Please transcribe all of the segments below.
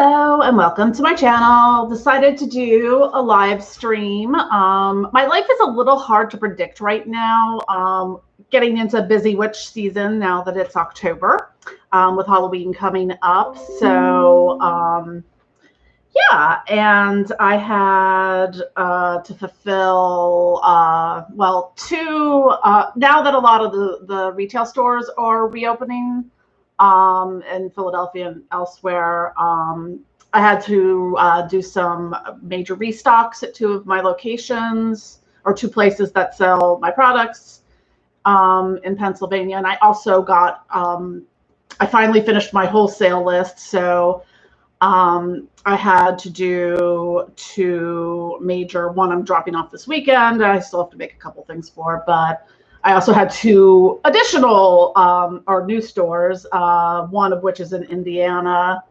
Hello and welcome to my channel. Decided to do a live stream. My life is a little hard to predict right now. Getting into busy witch season now that it's October, with Halloween coming up. So yeah, and I had to fulfill now that a lot of the retail stores are reopening in Philadelphia and elsewhere. I had to do some major restocks at two of my locations, or two places that sell my products in Pennsylvania. And I also got, I finally finished my wholesale list. So I had to do two major, one I'm dropping off this weekend. I still have to make a couple things for, but I also had two additional or new stores, one of which is in Indiana.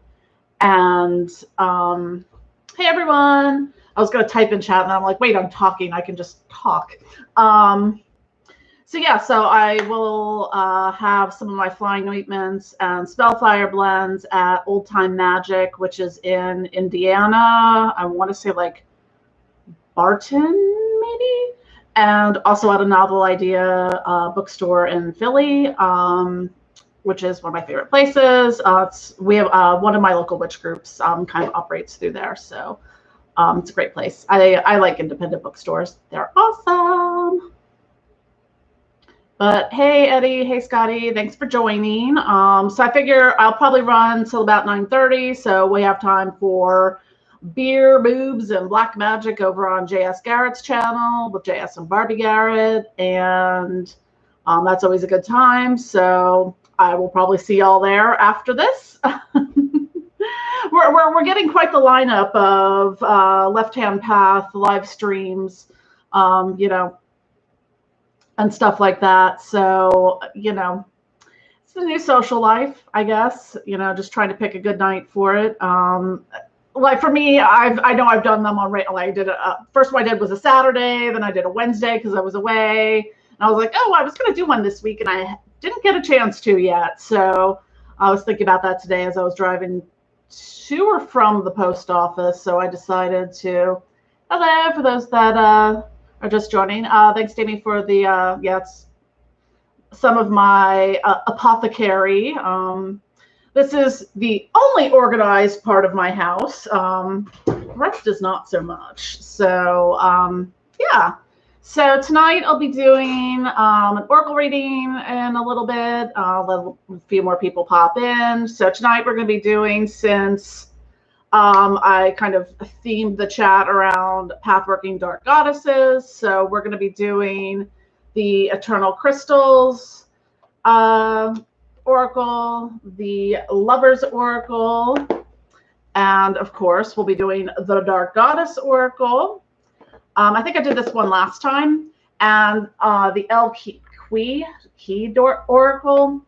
And hey, everyone. I was going to type in chat, and I'm like, wait, I'm talking. I can just talk. So yeah, so I will have some of my flying ointments and spellfire blends at Old Time Magic, which is in Indiana. I want to say like Barton, maybe? And also at a Novel Idea bookstore in Philly, which is one of my favorite places. We have one of my local witch groups kind of operates through there. So it's a great place. I like independent bookstores. They're awesome. But hey, Eddie, hey, Scotty, thanks for joining. So I figure I'll probably run till about 9:30. So we have time for beer, boobs, and black magic over on JS Garrett's channel with JS and Barbie Garrett. And that's always a good time. So I will probably see y'all there after this. We're getting quite the lineup of Left Hand Path live streams, you know, and stuff like that. So, you know, it's the new social life, I guess, you know, just trying to pick a good night for it. Like for me, I know I've done them already. Like I did first one I did was a Saturday, then I did a Wednesday because I was away. And I was like, oh, I was going to do one this week, and I didn't get a chance to yet. So I was thinking about that today as I was driving to or from the post office. So I decided to, hello, for those that are just joining. Thanks, Jamie, for the, it's some of my apothecary. This is the only organized part of my house. The rest is not so much. So yeah. So tonight I'll be doing an oracle reading in a little bit. I'll let a few more people pop in. So tonight we're going to be doing, since I kind of themed the chat around Pathworking Dark Goddesses. So we're going to be doing the Eternal Crystals Oracle, the Lover's Oracle, and of course we'll be doing the Dark Goddess Oracle. I think I did this one last time, and the El Key Oracle,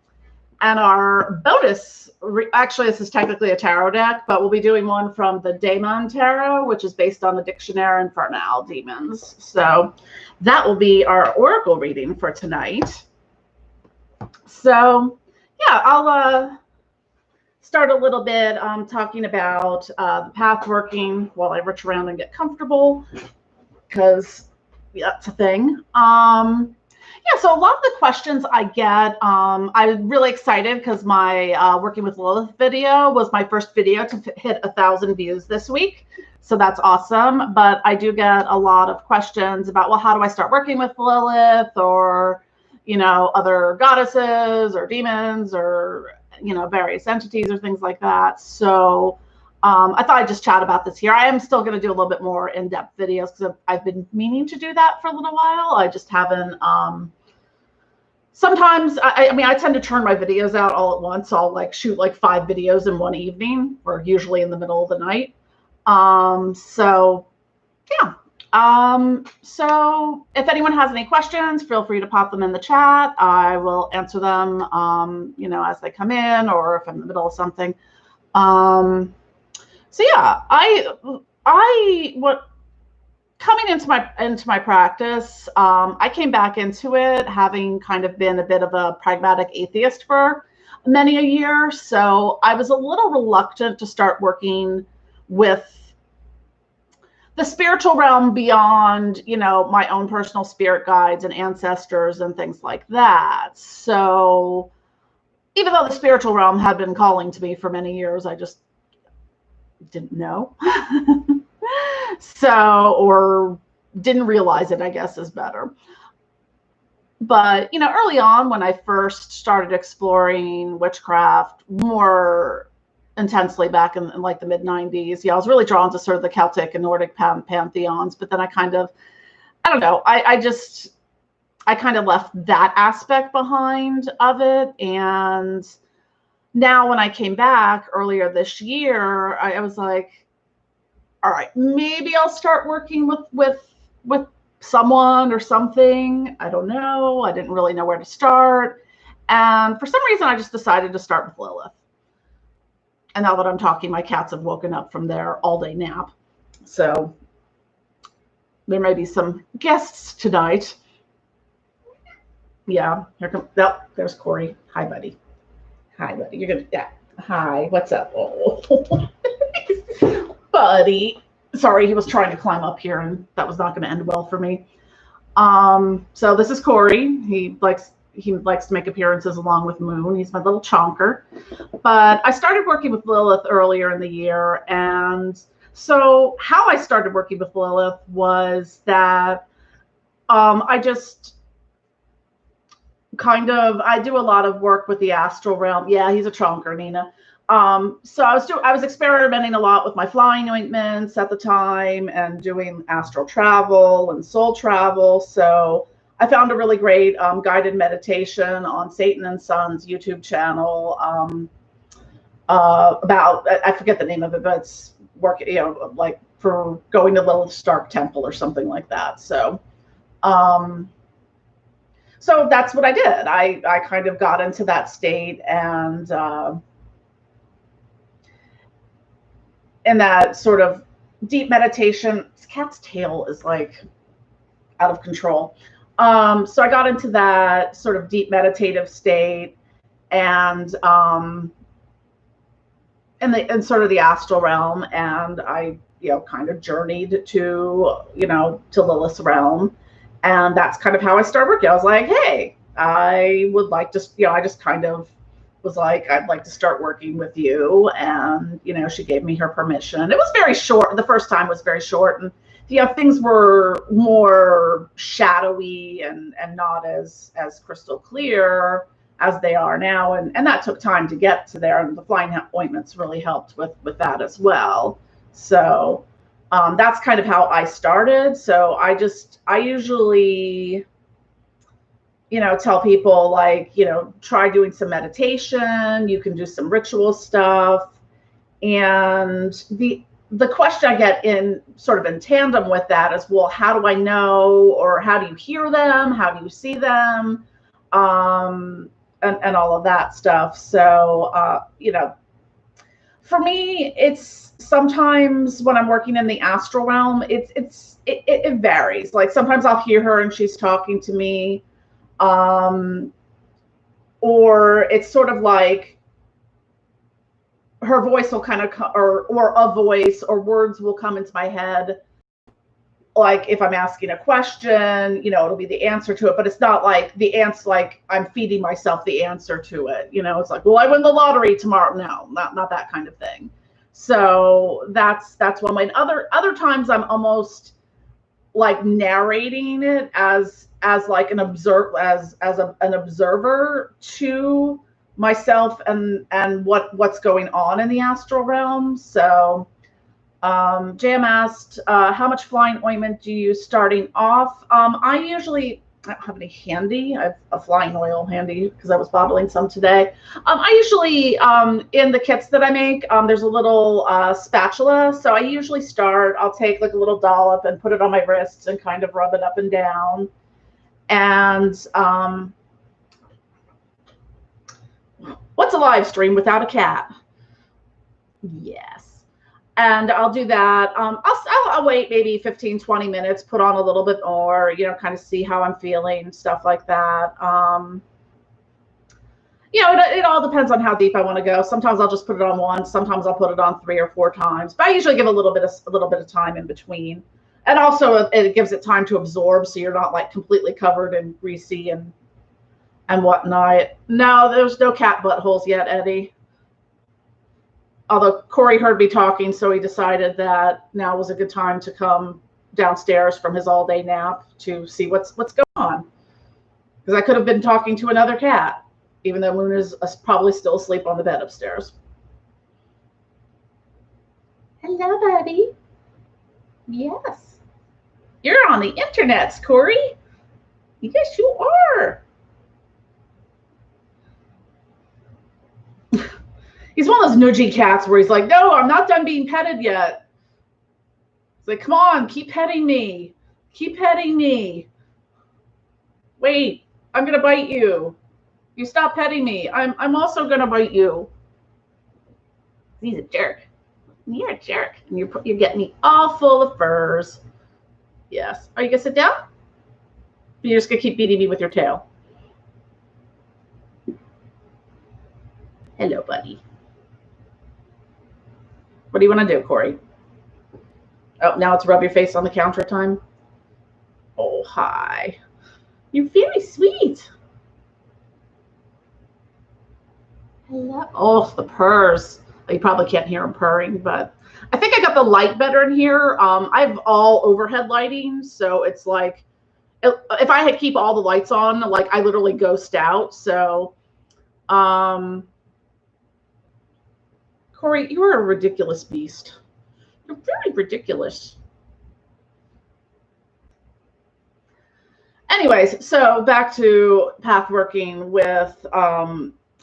and our bonus, actually this is technically a tarot deck, but we'll be doing one from the Daemon Tarot, which is based on the Dictionary Infernal Demons. So that will be our oracle reading for tonight. So yeah, I'll start a little bit talking about the pathworking while I reach around and get comfortable, because that's a thing. Yeah, so a lot of the questions I get, I'm really excited because my Working with Lilith video was my first video to hit 1,000 views this week. So that's awesome. But I do get a lot of questions about, well, how do I start working with Lilith, or, you know, other goddesses or demons, or, you know, various entities or things like that. So I thought I'd just chat about this here. I am still going to do a little bit more in-depth videos because I've been meaning to do that for a little while. I just haven't. Sometimes, I mean, I tend to turn my videos out all at once. I'll like shoot like 5 videos in one evening, or usually in the middle of the night. So yeah. So if anyone has any questions, feel free to pop them in the chat. I will answer them, you know, as they come in, or if I'm in the middle of something. So yeah, coming into my practice, I came back into it having kind of been a bit of a pragmatic atheist for many a year. So I was a little reluctant to start working with the spiritual realm beyond, you know, my own personal spirit guides and ancestors and things like that. So even though the spiritual realm had been calling to me for many years, I just didn't know. So, or didn't realize it, I guess is better. But, you know, early on when I first started exploring witchcraft more intensely back in like the mid 90s, yeah, I was really drawn to sort of the Celtic and Nordic pantheons. But then I kind of, I don't know, I kind of left that aspect behind of it. And now when I came back earlier this year, I was like, all right, maybe I'll start working with someone or something. I don't know. I didn't really know where to start. And for some reason, I just decided to start with Lilith. And now that I'm talking, my cats have woken up from their all-day nap. So there may be some guests tonight. Yeah, here comes, oh, there's Corey. Hi, buddy. Hi, buddy. You're gonna, yeah. Hi, what's up? Oh. Buddy. Sorry, he was trying to climb up here, and that was not going to end well for me. So this is Corey. He likes to make appearances along with Moon. He's my little chonker. But I started working with Lilith earlier in the year, and so how I started working with Lilith was that I just I do a lot of work with the astral realm. Yeah, he's a chonker, Nina. So I was experimenting a lot with my flying ointments at the time and doing astral travel and soul travel. So I found a really great guided meditation on Satan and Son's YouTube channel about, I forget the name of it, but it's work, you know, like for going to Lilith's Dark Temple or something like that. So so that's what I did. I kind of got into that state, and in that sort of deep meditation. This cat's tail is like out of control. So I got into that sort of deep meditative state, and in sort of the astral realm, and I, you know, kind of journeyed to, you know, to Lilith's realm. And that's kind of how I started working. I was like, hey, I would like to, you know, I just kind of was like, I'd like to start working with you. And, you know, she gave me her permission. It was very short. The first time was very short. And, you know, things were more shadowy and not as crystal clear as they are now. And that took time to get to there. And the flying ointments really helped with that as well. So that's kind of how I started. So I usually, you know, tell people, like, you know, try doing some meditation. You can do some ritual stuff. And the question I get in sort of in tandem with that is, well, how do I know, or how do you hear them? How do you see them? And all of that stuff. So, you know, for me, it's sometimes when I'm working in the astral realm, it varies. Like sometimes I'll hear her and she's talking to me, or it's sort of like her voice will kind of come, or a voice or words will come into my head. Like if I'm asking a question, you know, it'll be the answer to it, but it's not like the answer, like I'm feeding myself the answer to it. You know, it's like, well, I win the lottery tomorrow. No, not that kind of thing. So that's one way. And other times I'm almost like narrating it as like an an observer to myself and what's going on in the astral realm. So Jam asked, how much flying ointment do you use starting off? I don't have any handy. I have a flying oil handy because I was bottling some today. I usually, in the kits that I make, there's a little spatula. So I usually I'll take like a little dollop and put it on my wrists and kind of rub it up and down. And what's a live stream without a cat? Yes. And I'll do that. I'll wait maybe 15, 20 minutes, put on a little bit more, you know, kind of see how I'm feeling, stuff like that. You know, it all depends on how deep I want to go. Sometimes I'll just put it on once. Sometimes I'll put it on 3 or 4 times. But I usually give a little bit of time in between. And also it gives it time to absorb, so you're not like completely covered and greasy and whatnot. No, there's no cat buttholes yet, Eddie. Although Corey heard me talking, so he decided that now was a good time to come downstairs from his all-day nap to see what's going on. Because I could have been talking to another cat, even though Luna's probably still asleep on the bed upstairs. Hello, buddy. Yes. You're on the internets, Corey. Yes, you are. He's one of those nudgy cats where he's like, no, I'm not done being petted yet. It's like, come on, keep petting me. Keep petting me. Wait, I'm going to bite you. You stop petting me. I'm also going to bite you. He's a jerk. You're a jerk. And you're getting me all full of furs. Yes. Are you going to sit down? You're just going to keep beating me with your tail. Hello, buddy. What do you want to do, Corey? Oh, now it's rub your face on the counter time. Oh, hi. You're very sweet. Hello. Oh, the purrs. You probably can't hear him purring, but I think I got the light better in here. I have all overhead lighting, so it's like if I had keep all the lights on, like I literally ghost out. So, Corey, you are a ridiculous beast. You're very ridiculous. Anyways, so back to pathworking with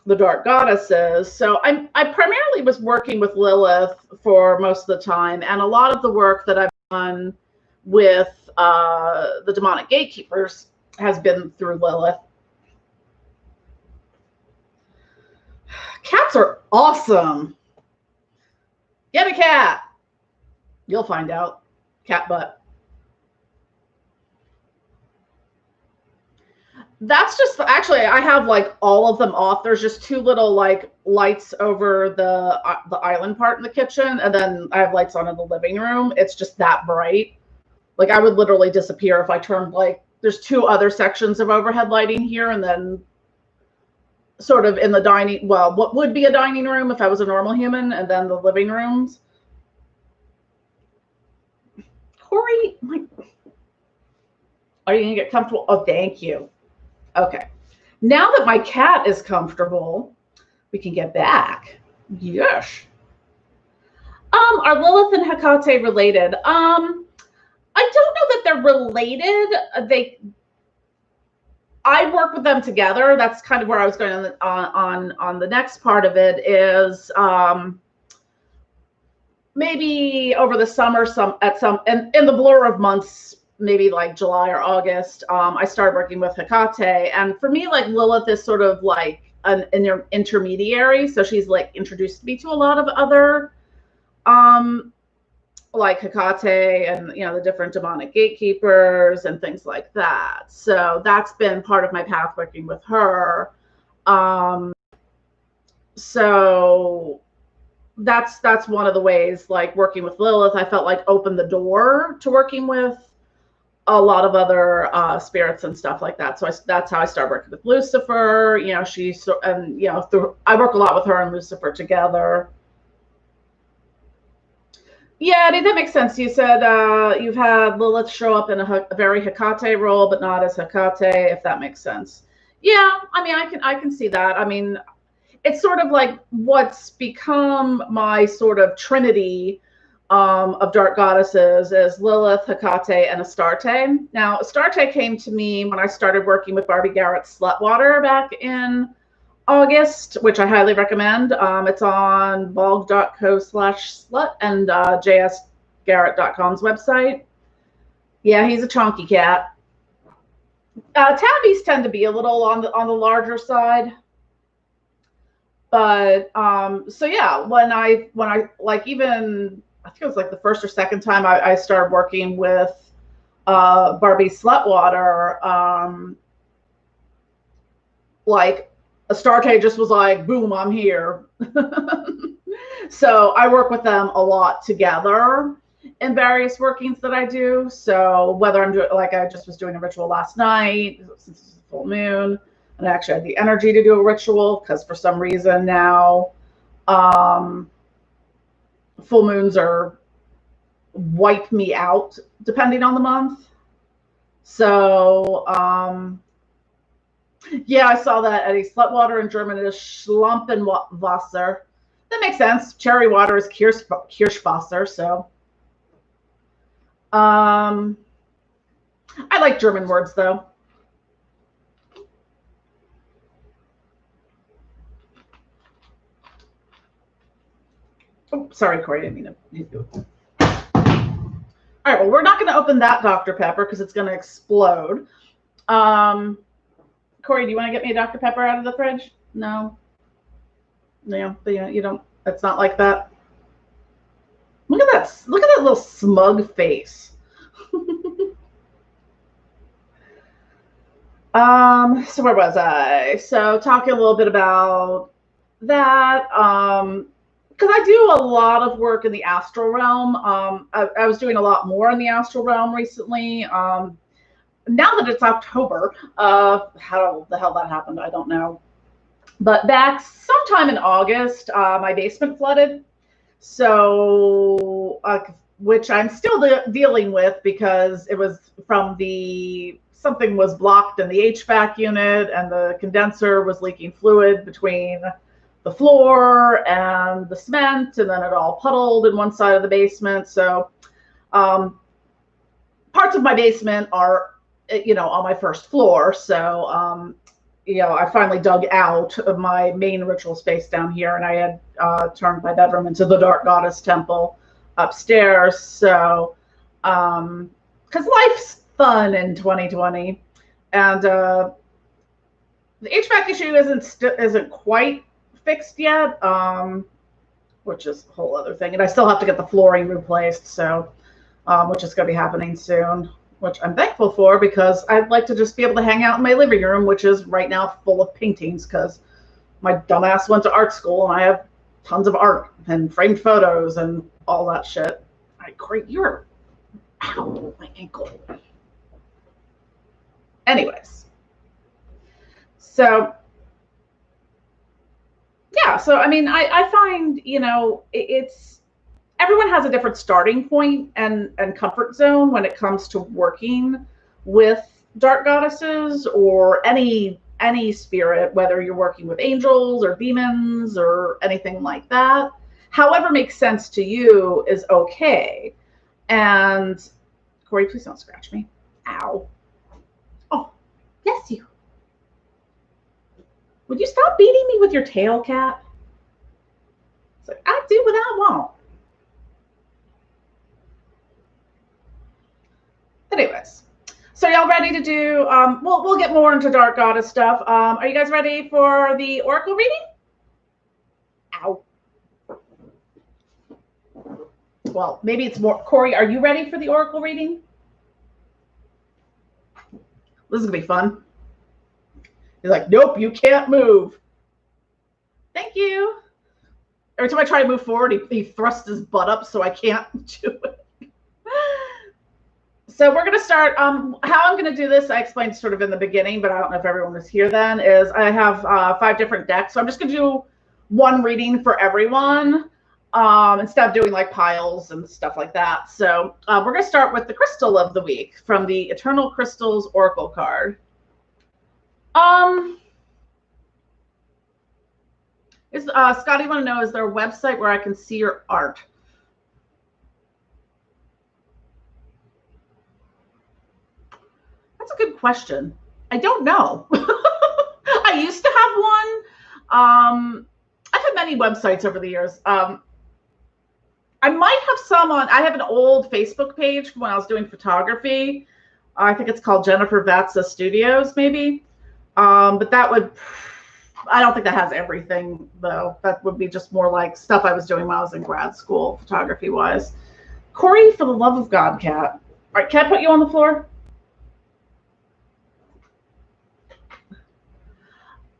the dark goddesses. So I primarily was working with Lilith for most of the time, and a lot of the work that I've done with the demonic gatekeepers has been through Lilith. Cats are awesome. Get a cat. You'll find out. Cat butt. That's just, actually, I have like all of them off. There's just 2 little like lights over the island part in the kitchen, and then I have lights on in the living room. It's just that bright. Like I would literally disappear if I turned, like, there's 2 other sections of overhead lighting here, and then sort of in the dining, well, what would be a dining room if I was a normal human, and then the living rooms. Corey, are you gonna get comfortable? Oh, thank you. Okay, now that my cat is comfortable, we can get back. Yes. Are Lilith and Hakate related? I don't know that they're related. I work with them together. That's kind of where I was going on the next part of it is maybe over the summer, in the blur of months, maybe like July or August, I started working with Hakate. And for me, like Lilith is sort of like an intermediary. So she's like introduced me to a lot of other like Hakate and, you know, the different demonic gatekeepers and things like that. So that's been part of my path working with her. So that's one of the ways, like working with Lilith, I felt like opened the door to working with a lot of other spirits and stuff like that. So that's how I started working with Lucifer. You know, I work a lot with her and Lucifer together. Yeah, that makes sense. You said you've had Lilith show up in a very Hakate role, but not as Hakate, if that makes sense. Yeah, I mean, I can see that. I mean, it's sort of like what's become my sort of trinity of dark goddesses is Lilith, Hakate, and Astarte. Now, Astarte came to me when I started working with Barbie Garrett's Slutwater back in August, which I highly recommend. It's on blog.co/slut and jsgarrett.com's website. Yeah, he's a chunky cat. Tabbies tend to be a little on the larger side. But so yeah, when I like, even I think it was like the first or second time I started working with Barbie Slutwater, like Astarte just was like, boom, I'm here. So I work with them a lot together in various workings that I do. So whether I'm doing, like I just was doing a ritual last night, since it's a full moon, and I actually had the energy to do a ritual because for some reason now full moons are wipe me out depending on the month. So yeah, I saw that, Eddie. Slutwater in German is Schlampenwasser. That makes sense. Cherry water is Kirschwasser. So I like German words though. Oh, sorry, Corey. I didn't mean to. All right, well, we're not going to open that Dr. Pepper because it's going to explode. Corey, do you want to get me a Dr. Pepper out of the fridge? No. No, you don't. It's not like that. Look at that. Look at that little smug face. So where was I? So talking a little bit about that. Because I do a lot of work in the astral realm. I was doing a lot more in the astral realm recently. Now that it's October, how the hell that happened, I don't know. But back sometime in August, my basement flooded. So, which I'm still dealing with because it was from something was blocked in the HVAC unit and the condenser was leaking fluid between the floor and the cement, and then it all puddled in one side of the basement. So parts of my basement are, on my first floor. So, I finally dug out of my main ritual space down here, and I had turned my bedroom into the Dark Goddess Temple upstairs. So, because life's fun in 2020, and the HVAC issue isn't quite fixed yet, which is a whole other thing. And I still have to get the flooring replaced, so which is going to be happening soon, which I'm thankful for because I'd like to just be able to hang out in my living room, which is right now full of paintings because my dumbass went to art school and I have tons of art and framed photos and all that shit. All right, Corey, ow, my ankle. Anyways, so yeah, so I mean, I find, it's everyone has a different starting point and comfort zone when it comes to working with dark goddesses or any spirit, whether you're working with angels or demons or anything like that. However makes sense to you is okay. And Corey, please don't scratch me. Ow. Oh, bless you. Would you stop beating me with your tail, cat? It's like, I do what I want. Anyways, so y'all ready to do, we'll get more into dark goddess stuff. Are you guys ready for the oracle reading? Ow. Well, maybe it's more, Corey, are you ready for the oracle reading? This is gonna be fun. He's like, nope, you can't move. Thank you. Every time I try to move forward, he thrusts his butt up so I can't do it. So we're going to start, how I'm going to do this, I explained sort of in the beginning, but I don't know if everyone was here then, is I have 5 different decks. So I'm just going to do one reading for everyone instead of doing like piles and stuff like that. So we're going to start with the crystal of the week from the Eternal Crystals Oracle card. Scotty, want to know, is there a website where I can see your art? That's a good question. I don't know. I used to have one. I've had many websites over the years. I might have some on, I have an old Facebook page from when I was doing photography. I think it's called Jennifer Vatsa Studios, maybe. But that would, I don't think that has everything, though. That would be just more like stuff I was doing when I was in grad school, photography-wise. Corey, for the love of God, cat. All right, can I put you on the floor?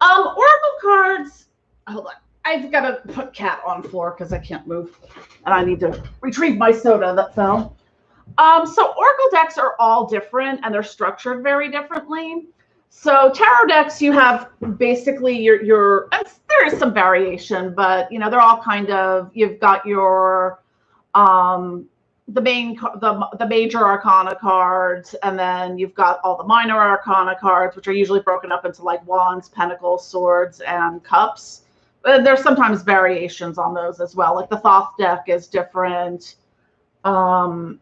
Oracle cards, hold on. I've got to put cat on floor because I can't move. And I need to retrieve my soda that fell. So oracle decks are all different and they're structured very differently. So tarot decks, you have basically your and there is some variation, but you know, they're all kind of, you've got your the major arcana cards, and then you've got all the minor arcana cards, which are usually broken up into like wands, pentacles, swords, and cups. But there's sometimes variations on those as well. Like the Thoth deck is different, and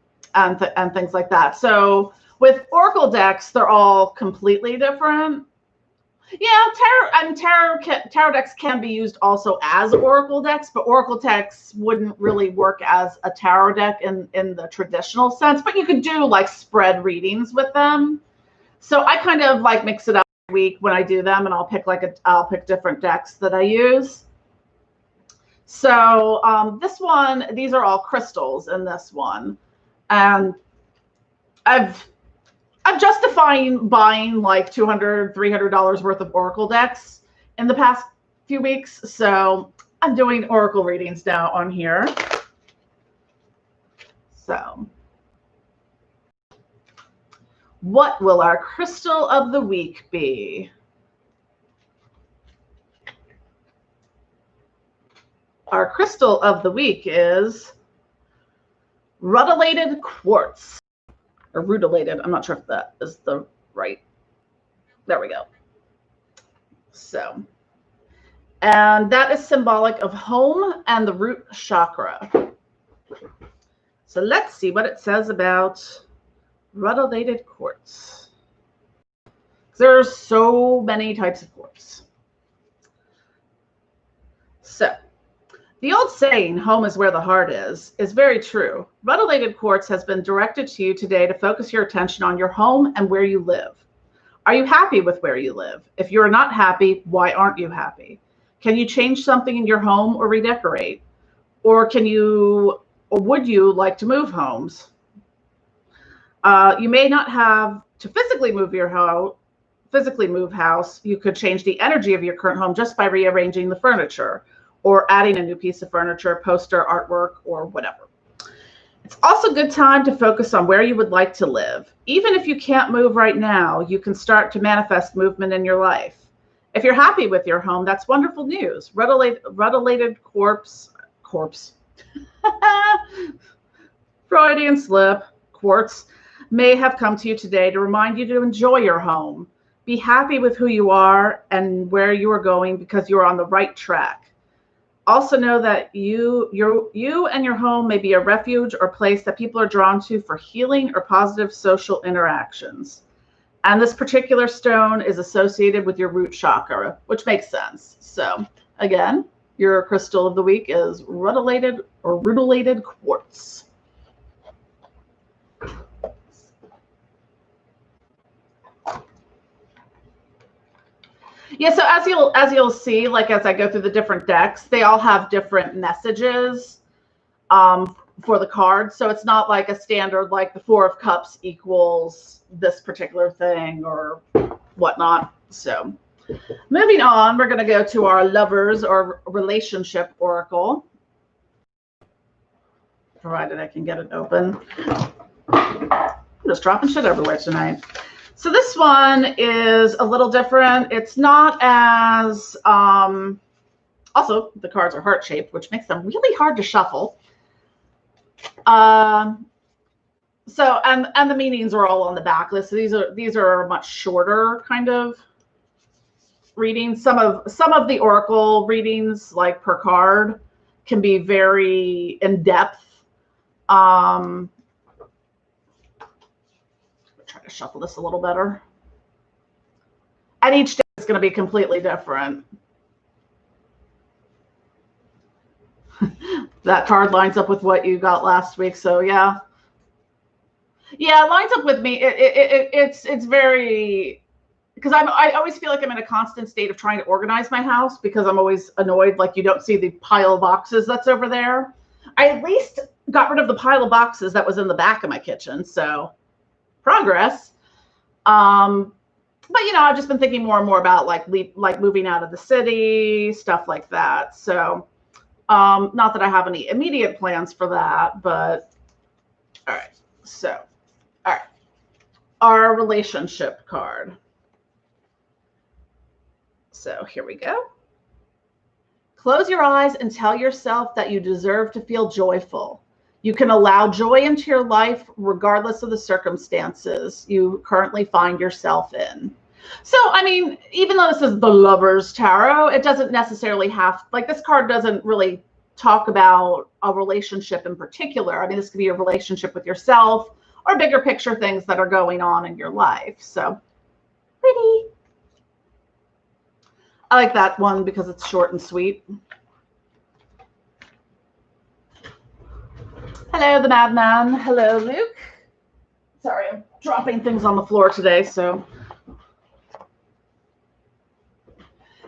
things like that. So with oracle decks, they're all completely different. Yeah, tarot decks can be used also as oracle decks, but oracle decks wouldn't really work as a tarot deck in the traditional sense. But you could do like spread readings with them. So I kind of like mix it up every week when I do them, and I'll pick different decks that I use. So this one, these are all crystals in this one, and I'm justifying buying like $200, $300 worth of oracle decks in the past few weeks. So I'm doing oracle readings now on here. So what will our crystal of the week be? Our crystal of the week is rutilated quartz. Or rutilated. I'm not sure if that is the right. There we go. So, and that is symbolic of home and the root chakra. So let's see what it says about rutilated quartz. There's so many types of quartz. So, the old saying, home is where the heart is very true. Rutilated quartz has been directed to you today to focus your attention on your home and where you live. Are you happy with where you live? If you're not happy, why aren't you happy? Can you change something in your home or redecorate? Or would you like to move homes? You may not have to physically move your house. You could change the energy of your current home just by rearranging the furniture, or adding a new piece of furniture, poster, artwork, or whatever. It's also a good time to focus on where you would like to live. Even if you can't move right now, you can start to manifest movement in your life. If you're happy with your home, that's wonderful news. Rutilated quartz. Freudian slip. Quartz may have come to you today to remind you to enjoy your home. Be happy with who you are and where you are going, because you are on the right track. Also know that you and your home may be a refuge or place that people are drawn to for healing or positive social interactions. And this particular stone is associated with your root chakra, which makes sense. So again, your crystal of the week is rutilated quartz. Yeah, so as you'll see, like as I go through the different decks, they all have different messages for the cards. So it's not like a standard, like the Four of Cups equals this particular thing or whatnot. So moving on, we're going to go to our lovers or relationship oracle, provided I can get it open. I'm just dropping shit everywhere tonight. So this one is a little different. It's not as, also the cards are heart-shaped, which makes them really hard to shuffle. So, and the meanings are all on the back list. So these are much shorter kind of readings. Some of the oracle readings, like per card, can be very in-depth. Try to shuffle this a little better. And each day is going to be completely different. That card lines up with what you got last week, so yeah. Yeah, it lines up with me. It's very, because I always feel like I'm in a constant state of trying to organize my house, because I'm always annoyed, like you don't see the pile of boxes that's over there. I at least got rid of the pile of boxes that was in the back of my kitchen, so progress. But, you know, I've just been thinking more and more about like moving out of the city, stuff like that. So not that I have any immediate plans for that, but all right. So, all right. Our relationship card. So here we go. Close your eyes and tell yourself that you deserve to feel joyful. You can allow joy into your life regardless of the circumstances you currently find yourself in. So, I mean, even though this is the Lover's Tarot, it doesn't necessarily have, like, this card doesn't really talk about a relationship in particular. I mean, this could be a relationship with yourself or bigger picture things that are going on in your life. So, pretty. I like that one because it's short and sweet. Hello, the Madman. Hello, Luke. Sorry, I'm dropping things on the floor today, so.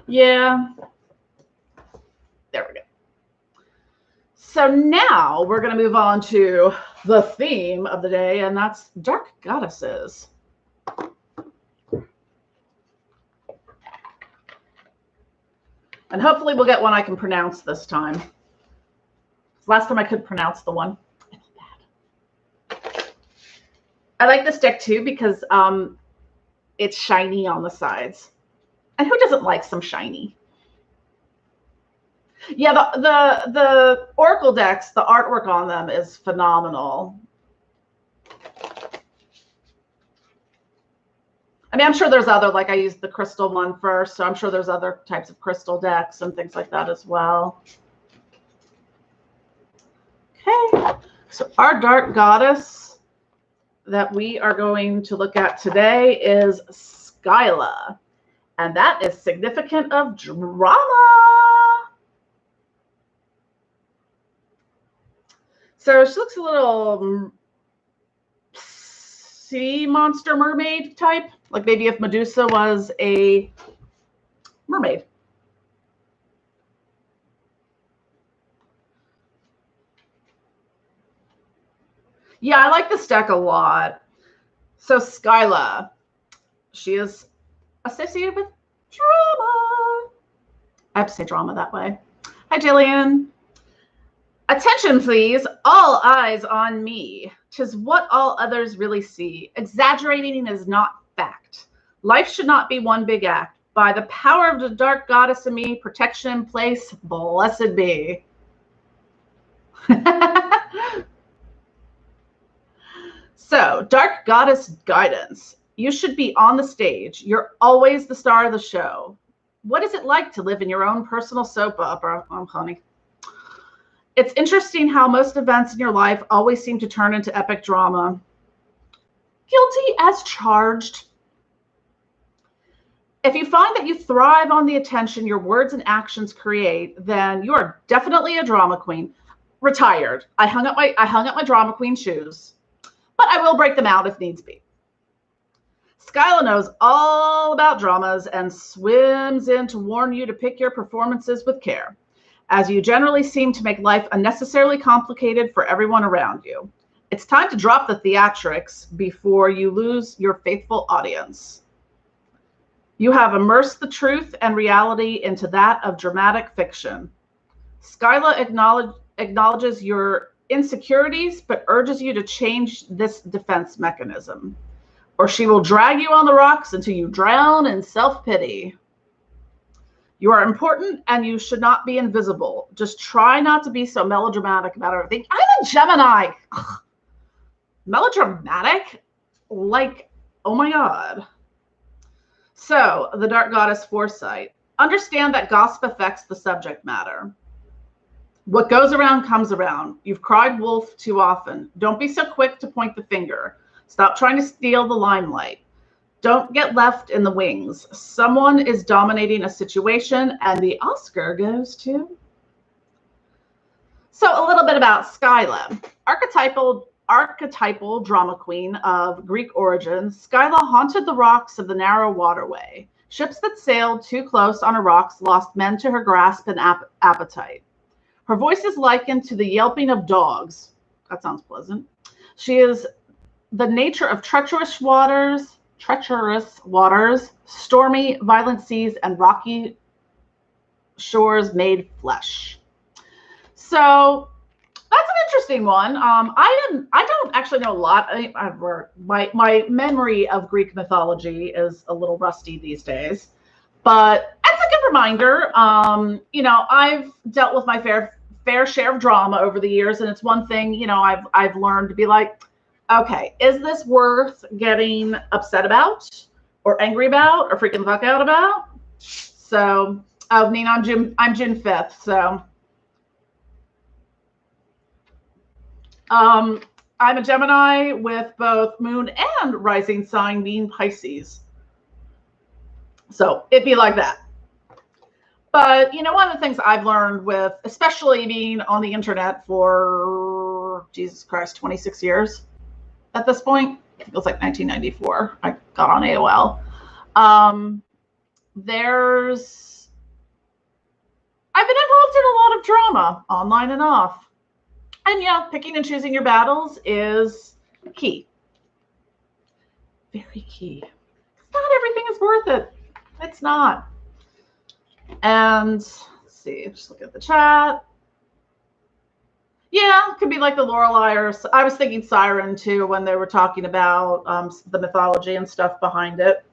Yeah. There we go. So now we're going to move on to the theme of the day, and that's dark goddesses. And hopefully we'll get one I can pronounce this time. Last time I couldn't pronounce the one. I like this deck too because it's shiny on the sides. And who doesn't like some shiny? Yeah, the Oracle decks, the artwork on them is phenomenal. I mean, I'm sure there's other, like I used the crystal one first, so I'm sure there's other types of crystal decks and things like that as well. Okay, so our dark goddess that we are going to look at today is Skyla, and that is significant of drama. So she looks a little sea monster mermaid type, like maybe if Medusa was a mermaid. Yeah, I like this deck a lot. So Skyla, she is associated with drama. I have to say drama that way. Hi, Jillian. Attention, please. All eyes on me. 'Tis what all others really see. Exaggerating is not fact. Life should not be one big act. By the power of the dark goddess in me, protection in place, blessed be. So, dark goddess guidance. You should be on the stage. You're always the star of the show. What is it like to live in your own personal soap opera? Honey. It's interesting how most events in your life always seem to turn into epic drama. Guilty as charged. If you find that you thrive on the attention your words and actions create, then you are definitely a drama queen. Retired. I hung up my drama queen shoes, but I will break them out if needs be. Skyla knows all about dramas and swims in to warn you to pick your performances with care, as you generally seem to make life unnecessarily complicated for everyone around you. It's time to drop the theatrics before you lose your faithful audience. You have immersed the truth and reality into that of dramatic fiction. Skyla acknowledges your insecurities, but urges you to change this defense mechanism, or she will drag you on the rocks until you drown in self-pity. You are important and you should not be invisible. Just try not to be so melodramatic about everything. I'm a Gemini. Ugh. Melodramatic? Like, oh my God. So, the dark goddess foresight. Understand that gossip affects the subject matter. What goes around comes around. You've cried wolf too often. Don't be so quick to point the finger. Stop trying to steal the limelight. Don't get left in the wings. Someone is dominating a situation, and the Oscar goes to. So a little bit about Skyla. Archetypal drama queen of Greek origin, Skyla haunted the rocks of the narrow waterway. Ships that sailed too close on her rocks lost men to her grasp and appetite. Her voice is likened to the yelping of dogs. That sounds pleasant. She is the nature of treacherous waters, treacherous waters, stormy, violent seas, and rocky shores made flesh. So that's an interesting one. I don't actually know a lot. My memory of Greek mythology is a little rusty these days, but that's a good reminder. You know, I've dealt with my fair share of drama over the years, and it's one thing, you know, I've learned to be like, okay, is this worth getting upset about or angry about or freaking the fuck out about? So, oh, Nina, I'm June 5th, so I'm a Gemini with both moon and rising sign being Pisces. So it'd be like that. But, you know, one of the things I've learned with, especially being on the internet for, Jesus Christ, 26 years at this point. It feels like 1994. I got on AOL. I've been involved in a lot of drama, online and off. And yeah, picking and choosing your battles is key. Very key. Not everything is worth it. It's not. And let's see, just look at the chat. Yeah, it could be like the Lorelei, or I was thinking Siren too when they were talking about the mythology and stuff behind it.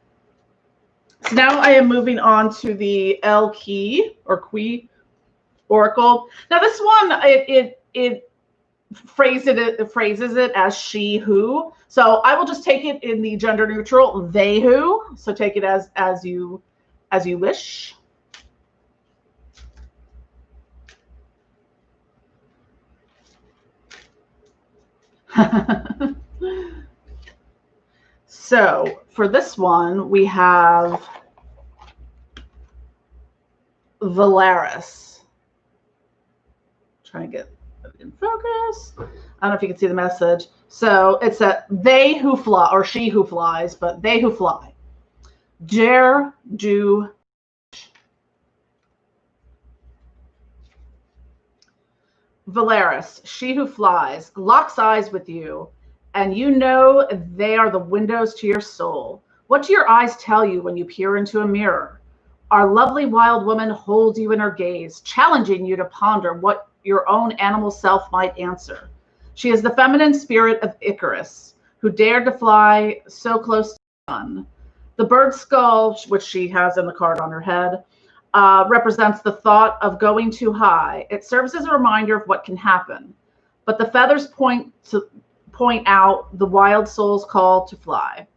So now I am moving on to the El Key or Qui Oracle. Now this one, it phrases it as she who. So I will just take it in the gender neutral they who. So take it as you wish. So for this one, we have Valaris. Trying to get it in focus. I don't know if you can see the message. So it's a they who fly, or she who flies, but they who fly. Dare do. Valaris, she who flies, locks eyes with you, and you know they are the windows to your soul. What do your eyes tell you when you peer into a mirror? Our lovely wild woman holds you in her gaze, challenging you to ponder what your own animal self might answer. She is the feminine spirit of Icarus, who dared to fly so close to the sun. The bird skull, which she has in the card on her head, represents the thought of going too high. It serves as a reminder of what can happen. But the feathers point out the wild soul's call to fly.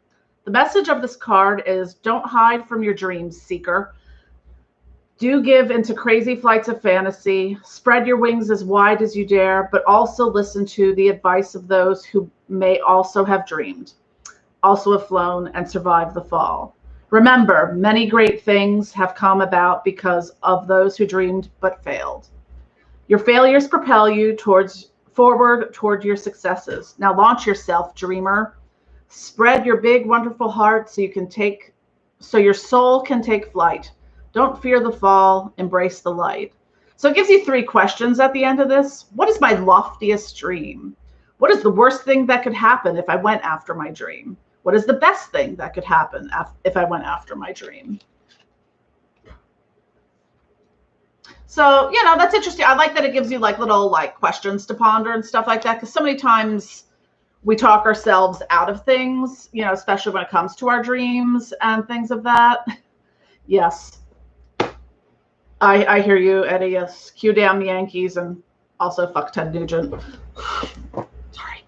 The message of this card is don't hide from your dreams, seeker. Do give into crazy flights of fantasy. Spread your wings as wide as you dare, but also listen to the advice of those who may also have dreamed, also have flown and survived the fall. Remember, many great things have come about because of those who dreamed but failed. Your failures propel you forward toward your successes. Now launch yourself, dreamer. Spread your big, wonderful heart so your soul can take flight. Don't fear the fall, embrace the light. So it gives you 3 questions at the end of this. What is my loftiest dream? What is the worst thing that could happen if I went after my dream? What is the best thing that could happen if I went after my dream? So, you know, that's interesting. I like that it gives you like little like questions to ponder and stuff like that, because so many times we talk ourselves out of things, you know, especially when it comes to our dreams and things of that. Yes. I hear you, Eddie. Yes. Cue damn Yankees and also fuck Ted Nugent. Sorry.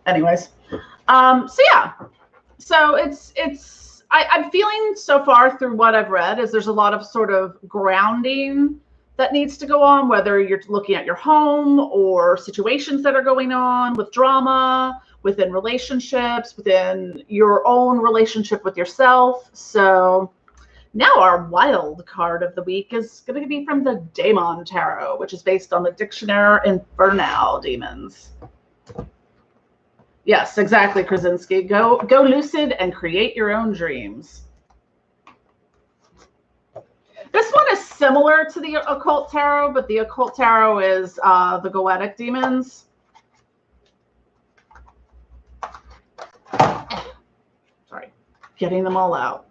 Anyways. So yeah, so I'm feeling so far through what I've read is there's a lot of sort of grounding that needs to go on, whether you're looking at your home or situations that are going on with drama, within relationships, within your own relationship with yourself. So now our wild card of the week is going to be from the Daemon Tarot, which is based on the Dictionary Infernal Demons. Yes, exactly, Krasinski. Go lucid and create your own dreams. This one is similar to the Occult Tarot, but the Occult Tarot is the Goetic demons. getting them all out.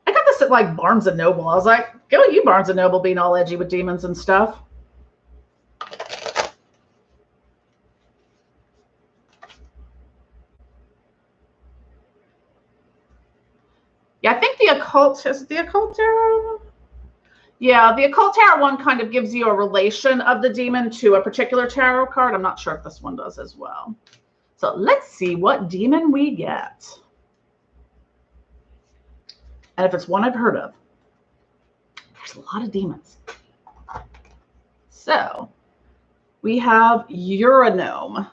I got this at like Barnes and Noble. I was like, go you Barnes and Noble being all edgy with demons and stuff. Yeah, I think the occult, is the occult tarot? Yeah, the occult tarot one kind of gives you a relation of the demon to a particular tarot card. I'm not sure if this one does as well. So let's see what demon we get. And if it's one I've heard of. There's a lot of demons. So we have Uranome.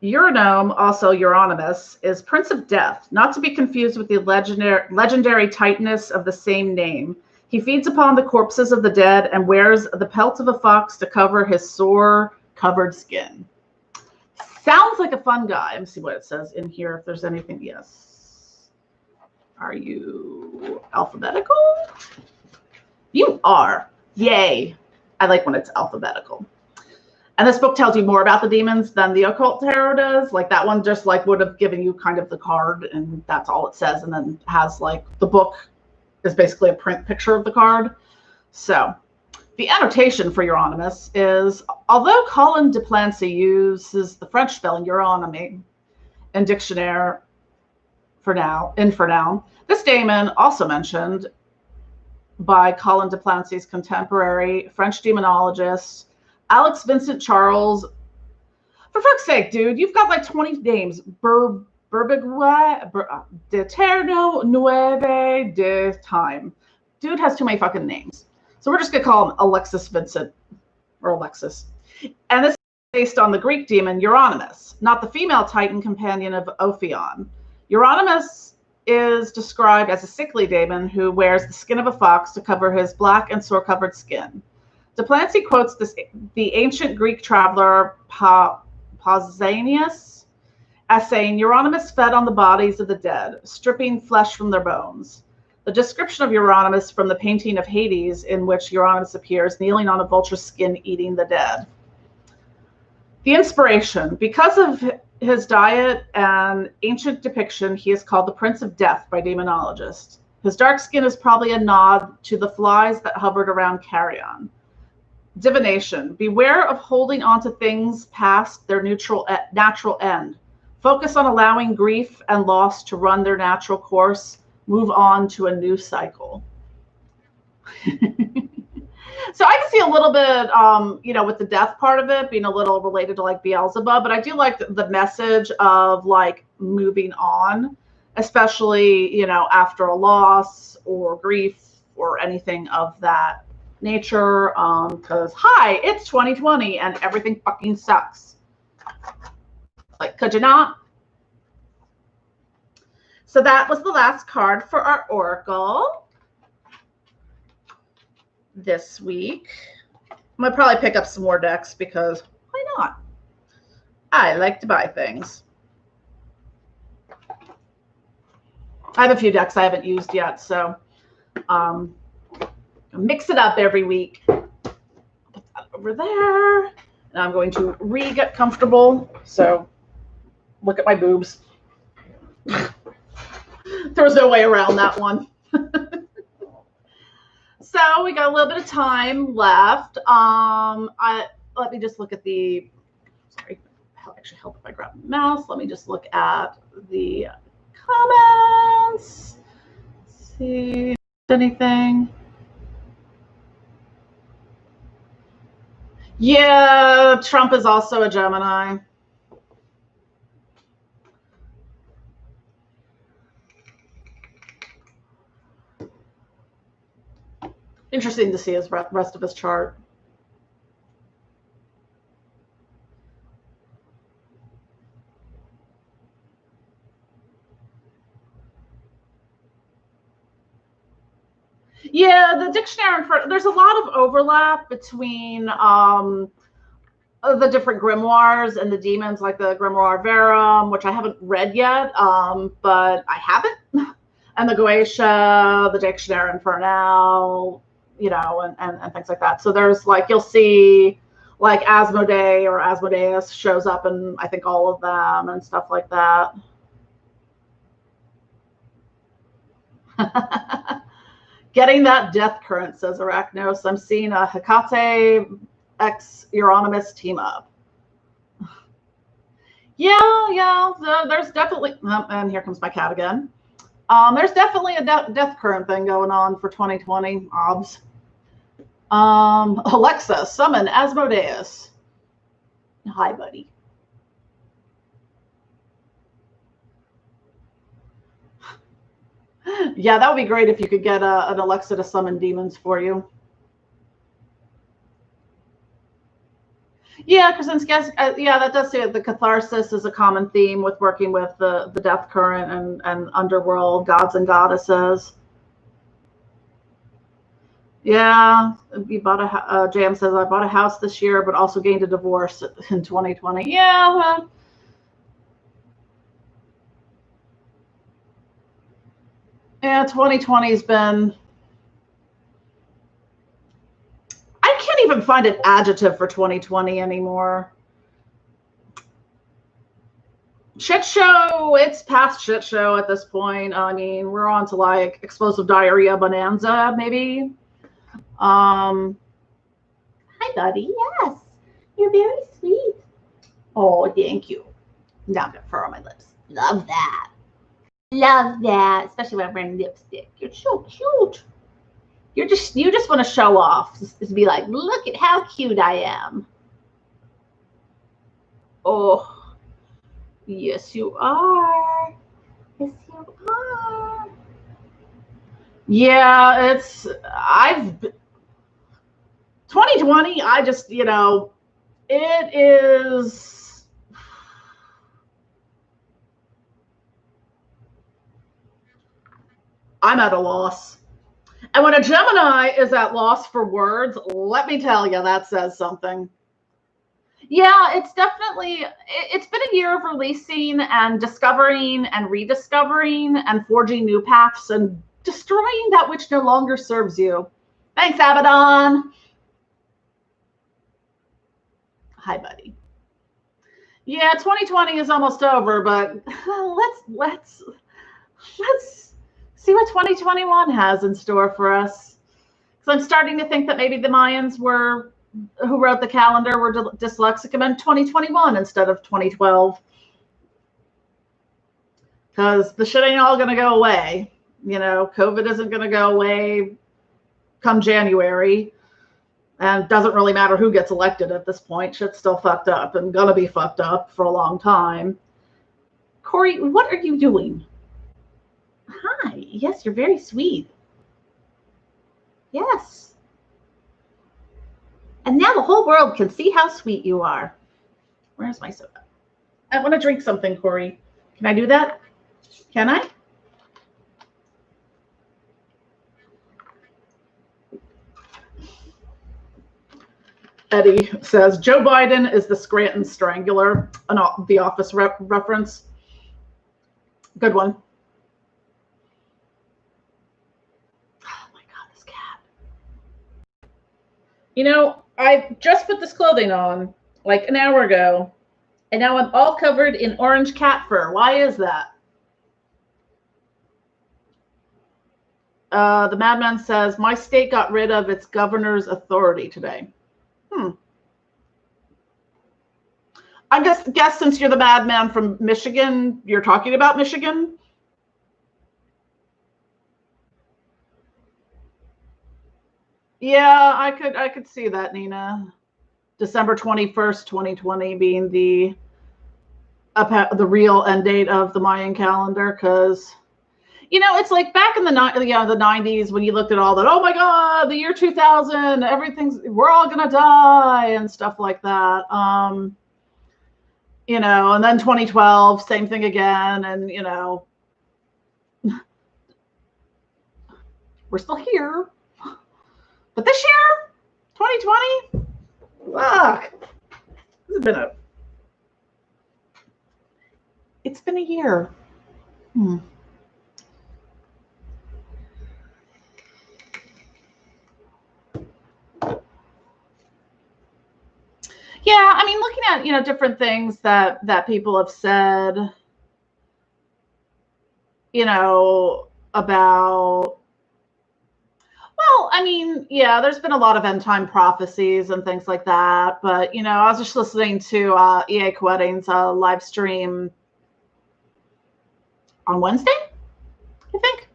Uranome, also Euronymous, is Prince of Death, not to be confused with the legendary Titaness of the same name. He feeds upon the corpses of the dead and wears the pelt of a fox to cover his sore-covered skin. Sounds like a fun guy. Let me see what it says in here, if there's anything. Yes. Are you alphabetical? You are. Yay. I like when it's alphabetical. And this book tells you more about the demons than the occult tarot does. Like that one just like would have given you kind of the card and that's all it says. And then has like the book is basically a print picture of the card. So the annotation for Euronymous is, although Colin de Plancy uses the French spelling Euronymie in dictionary for now, this demon, also mentioned by Colin de Plancy's contemporary French demonologist, Alex Vincent Charles. For fuck's sake, dude, you've got like 20 names. Berbigua, de Terno Nueve de Time. Dude has too many fucking names. So we're just going to call him Alexis Vincent, or Alexis. And this is based on the Greek demon Euronymous, not the female Titan companion of Ophion. Euronymous is described as a sickly demon who wears the skin of a fox to cover his black and sore-covered skin. De Plancy quotes the ancient Greek traveler Pausanias as saying, Euronymous fed on the bodies of the dead, stripping flesh from their bones. The description of Euronymous from the painting of Hades, in which Euronymous appears kneeling on a vulture's skin eating the dead. The inspiration. Because of his diet and ancient depiction, he is called the Prince of Death by demonologists. His dark skin is probably a nod to the flies that hovered around Carrion. Divination. Beware of holding on to things past their natural end. Focus on allowing grief and loss to run their natural course. Move on to a new cycle. So I can see a little bit, with the death part of it being a little related to like Beelzebub, but I do like the message of like moving on, especially, after a loss or grief or anything of that nature, because hi, it's 2020 and everything fucking sucks. Like, could you not? So that was the last card for our Oracle this week. I'm gonna probably pick up some more decks because why not? I like to buy things. I have a few decks I haven't used yet, so mix it up every week. Put that over there. And I'm going to get comfortable. So look at my boobs. There's no way around that one. So we got a little bit of time left. Let me just look at the, sorry, it'll actually help if I grab the mouse. Let me just look at the comments. See anything. Yeah, Trump is also a Gemini. Interesting to see his rest of his chart. Yeah, the dictionary, there's a lot of overlap between the different grimoires and the demons, like the Grimoire Verum, which I haven't read yet, but I haven't, and the Goetia, the Dictionary Infernal, and things like that. So there's like, you'll see like Asmodee or Asmodeus shows up in, I think, all of them and stuff like that. Getting that death current, says Arachnos. I'm seeing a Hecate x Euronymous team up. Yeah, there's definitely, and here comes my cat again. There's definitely a death current thing going on for 2020, obs. Alexa, summon Asmodeus. Hi, buddy. Yeah, that would be great if you could get an Alexa to summon demons for you. Yeah, Krasinski, yeah, that does say the catharsis is a common theme with working with the death current and underworld gods and goddesses. Yeah, you bought a Jam says I bought a house this year, but also gained a divorce in 2020. Yeah. Yeah, 2020 has been. I can't even find an adjective for 2020 anymore. Shit show. It's past shit show at this point. I mean, we're on to like explosive diarrhea bonanza, maybe. Hi, buddy. Yes, you're very sweet. Oh, thank you. Now I've got fur on my lips. Love that. Love that, especially when I'm wearing lipstick. You're so cute. You just want to show off. Just be like, look at how cute I am. Oh, yes, you are. Yes, you are. Yeah, 2020. I just, it is. I'm at a loss. And when a Gemini is at loss for words, let me tell you, that says something. Yeah, it's been a year of releasing and discovering and rediscovering and forging new paths and destroying that which no longer serves you. Thanks, Abaddon. Hi, buddy. Yeah, 2020 is almost over, but let's see what 2021 has in store for us. Because I'm starting to think that maybe the Mayans who wrote the calendar were dyslexic and meant 2021 instead of 2012. Because the shit ain't all going to go away. COVID isn't going to go away come January. And it doesn't really matter who gets elected at this point. Shit's still fucked up and going to be fucked up for a long time. Corey, what are you doing? Hi. Yes, you're very sweet. Yes. And now the whole world can see how sweet you are. Where's my soda? I want to drink something, Corey. Can I do that? Can I? Eddie says, Joe Biden is the Scranton Strangler, the Office reference. Good one. Oh my God, this cat. I just put this clothing on like an hour ago, and now I'm all covered in orange cat fur. Why is that? The madman says, my state got rid of its governor's authority today. I guess since you're the madman from Michigan, you're talking about Michigan? Yeah, I could see that, Nina. December 21st, 2020 being the real end date of the Mayan calendar, because it's like back in the 90s when you looked at all that, oh my God, the year 2000, we're all gonna die and stuff like that. And then 2012, same thing again, and we're still here. But this year, 2020, fuck, it's been a year. yeah, I mean, looking at, different things that people have said, about, well, I mean, yeah, there's been a lot of end time prophecies and things like that. But, I was just listening to E.A. Quetting's live stream on Wednesday, I think.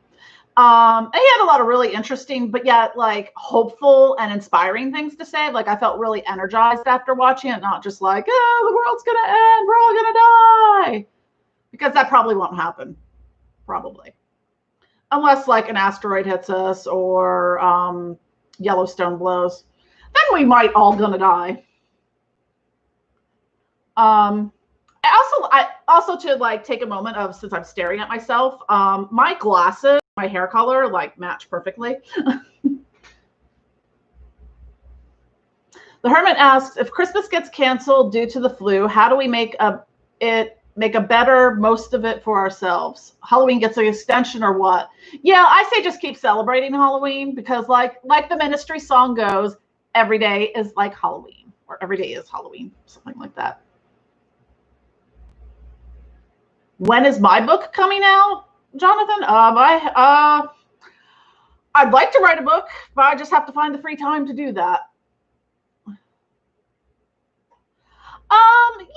And he had a lot of really interesting, but yet like hopeful and inspiring things to say. Like I felt really energized after watching it, not just like, oh, the world's going to end, we're all going to die. Because that probably won't happen. Probably. Unless like an asteroid hits us or Yellowstone blows. Then we might all gonna die. I also to like take a moment of, since I'm staring at myself, my glasses, my hair color like match perfectly. The Hermit asks, if Christmas gets canceled due to the flu, how do we make a better most of it for ourselves? Halloween gets an extension or what? Yeah, I say just keep celebrating Halloween, because like the Ministry song goes, every day is like Halloween, or every day is Halloween, something like that. When is my book coming out, Jonathan? I'd like to write a book, but I just have to find the free time to do that. Yeah,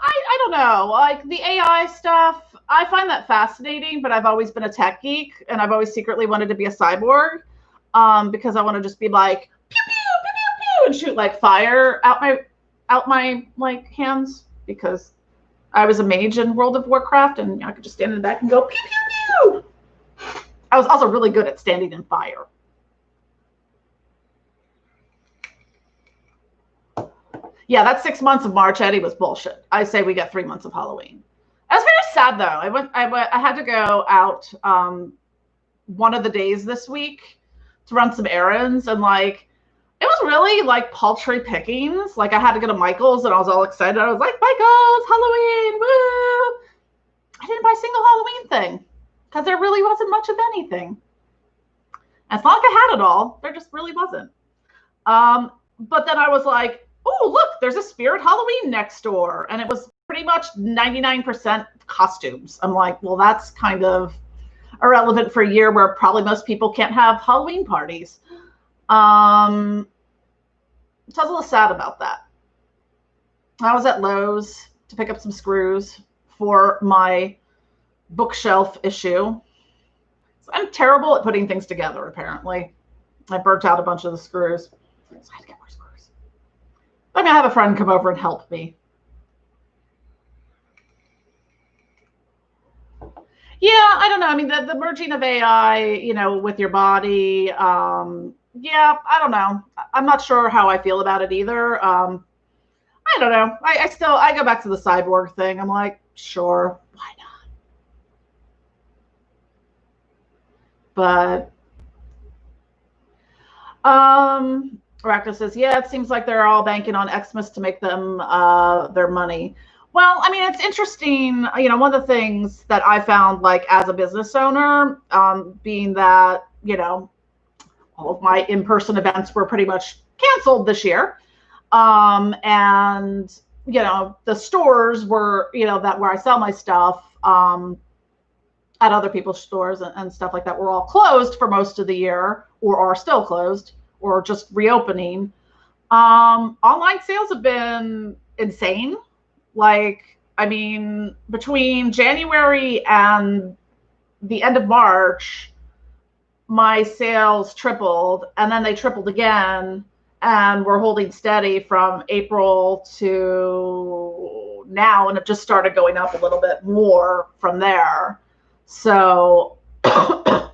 I don't know. Like the AI stuff, I find that fascinating, but I've always been a tech geek, and I've always secretly wanted to be a cyborg, because I want to just be like pew pew pew pew pew and shoot like fire out my like hands, because I was a mage in World of Warcraft, and I could just stand in the back and go pew pew pew. I was also really good at standing in fire. Yeah, that 6 months of March, Eddie, was bullshit. I say we get 3 months of Halloween. I was very sad though. I had to go out one of the days this week to run some errands, and like it was really like paltry pickings. Like I had to go to Michael's, and I was all excited. I was like, Michael's, Halloween, woo! I didn't buy a single Halloween thing because there really wasn't much of anything. And it's not like I had it all. There just really wasn't. But then I was like, oh, look, there's a Spirit Halloween next door. And it was pretty much 99% costumes. I'm like, well, that's kind of irrelevant for a year where probably most people can't have Halloween parties. So I was a little sad about that. I was at Lowe's to pick up some screws for my bookshelf issue. So I'm terrible at putting things together, apparently. I burnt out a bunch of the screws. So I had to get more screws. I'm going to have a friend come over and help me. Yeah, I don't know. I mean, the merging of AI, with your body. Yeah, I don't know. I'm not sure how I feel about it either. I don't know. I go back to the cyborg thing. I'm like, sure, why not? But Arachno says, yeah, it seems like they're all banking on Xmas to make them their money. Well, I mean, it's interesting. One of the things that I found, like, as a business owner, being that, all of my in-person events were pretty much canceled this year. And, the stores were, that where I sell my stuff at other people's stores and stuff like that were all closed for most of the year, or are still closed, or just reopening. Online sales have been insane. Like, I mean, between January and the end of March, my sales tripled, and then they tripled again, and we're holding steady from April to now, and it just started going up a little bit more from there. So a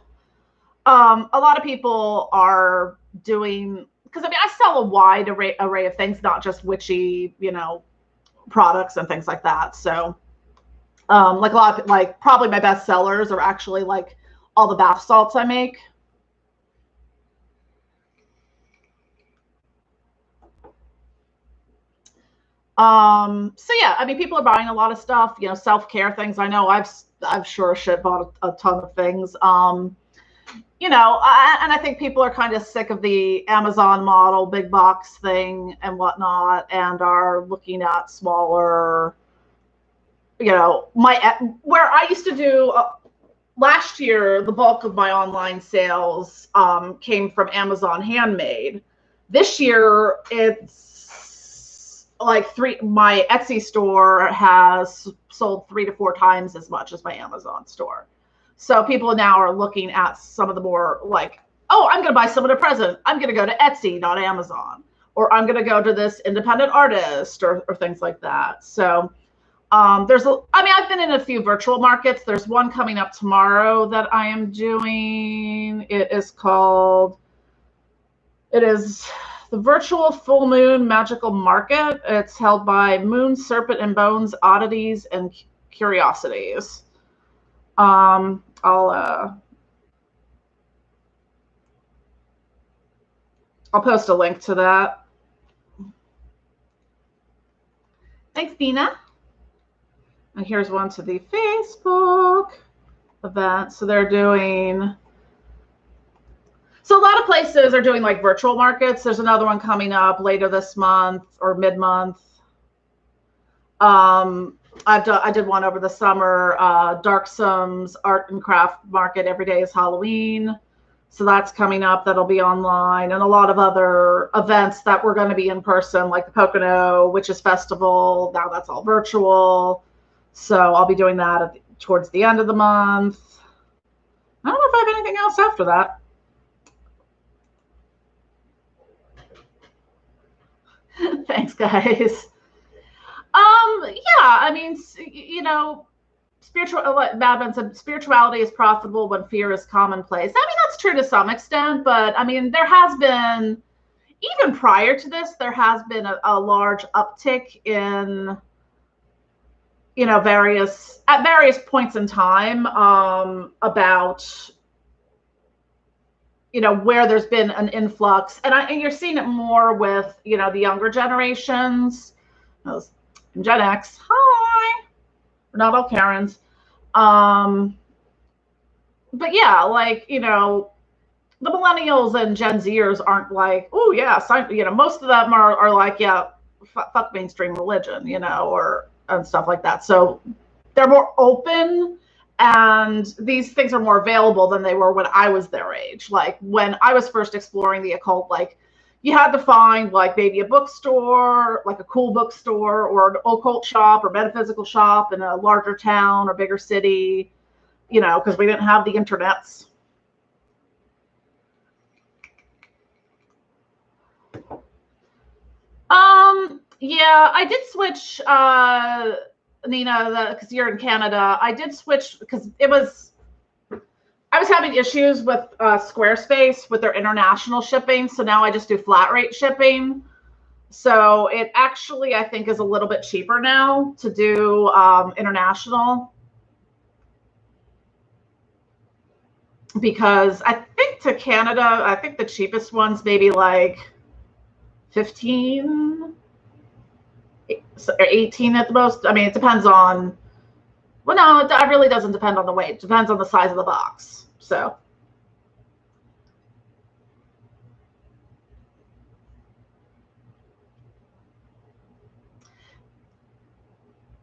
lot of people are doing, because I mean, I sell a wide array of things, not just witchy, products and things like that. So like a lot of, like, probably my best sellers are actually like all the bath salts I make. So yeah, I mean, people are buying a lot of stuff, self-care things. I know I've sure as shit bought a ton of things. and I think people are kind of sick of the Amazon model, big box thing and whatnot, and are looking at smaller, where I used to do last year, the bulk of my online sales came from Amazon Handmade. This year, it's like my Etsy store has sold 3 to 4 times as much as my Amazon store. So people now are looking at some of the more like, oh, I'm going to buy someone a present. I'm going to go to Etsy, not Amazon. Or I'm going to go to this independent artist or things like that. So I've been in a few virtual markets. There's one coming up tomorrow that I am doing. It is the Virtual Full Moon Magical Market. It's held by Moon, Serpent, and Bones Oddities and Curiosities. I'll post a link to that. Thanks, Dina. And here's one to the Facebook event. So they're doing, so a lot of places are doing like virtual markets. There's another one coming up later this month or mid-month. I did one over the summer, Darksom's Art and Craft Market. Every day is Halloween. So that's coming up. That'll be online, and a lot of other events that were going to be in person, like the Pocono Witches Festival. Now that's all virtual. So I'll be doing that towards the end of the month. I don't know if I have anything else after that. Thanks, guys. Yeah, I mean, Madman said spirituality is profitable when fear is commonplace. I mean, that's true to some extent, but I mean, there has been, even prior to this, there has been a large uptick in, at various points in time about, where there's been an influx. And you're seeing it more with, the younger generations. Those Gen X, hi. We're not all Karens. But yeah, like, the millennials and Gen Zers aren't like, oh yeah, most of them are like, yeah, fuck mainstream religion, and stuff like that. So they're more open, and these things are more available than they were when I was their age. Like when I was first exploring the occult, like you had to find like maybe a bookstore, like a cool bookstore, or an occult shop or metaphysical shop in a larger town or bigger city, because we didn't have the internets. Yeah, I did switch, Nina, because you're in Canada. I did switch because I was having issues with Squarespace with their international shipping. So now I just do flat rate shipping. So it actually, I think, is a little bit cheaper now to do international. Because I think to Canada, I think the cheapest one's maybe like 15 or 18 at the most. I mean, it depends on, well, no, it really doesn't depend on the weight. It depends on the size of the box. So.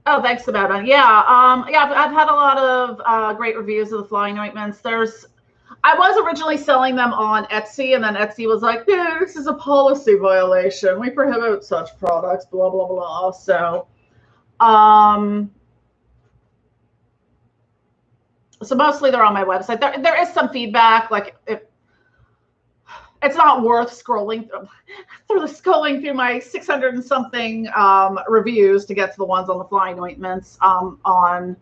Oh, thanks, Samantha. Yeah, yeah, I've had a lot of great reviews of the flying ointments. I was originally selling them on Etsy, and then Etsy was like, "Yeah, this is a policy violation. We prohibit such products." Blah blah blah. So, so mostly they're on my website. There is some feedback, like it's not worth scrolling through my 600 and something reviews to get to the ones on the flying ointments on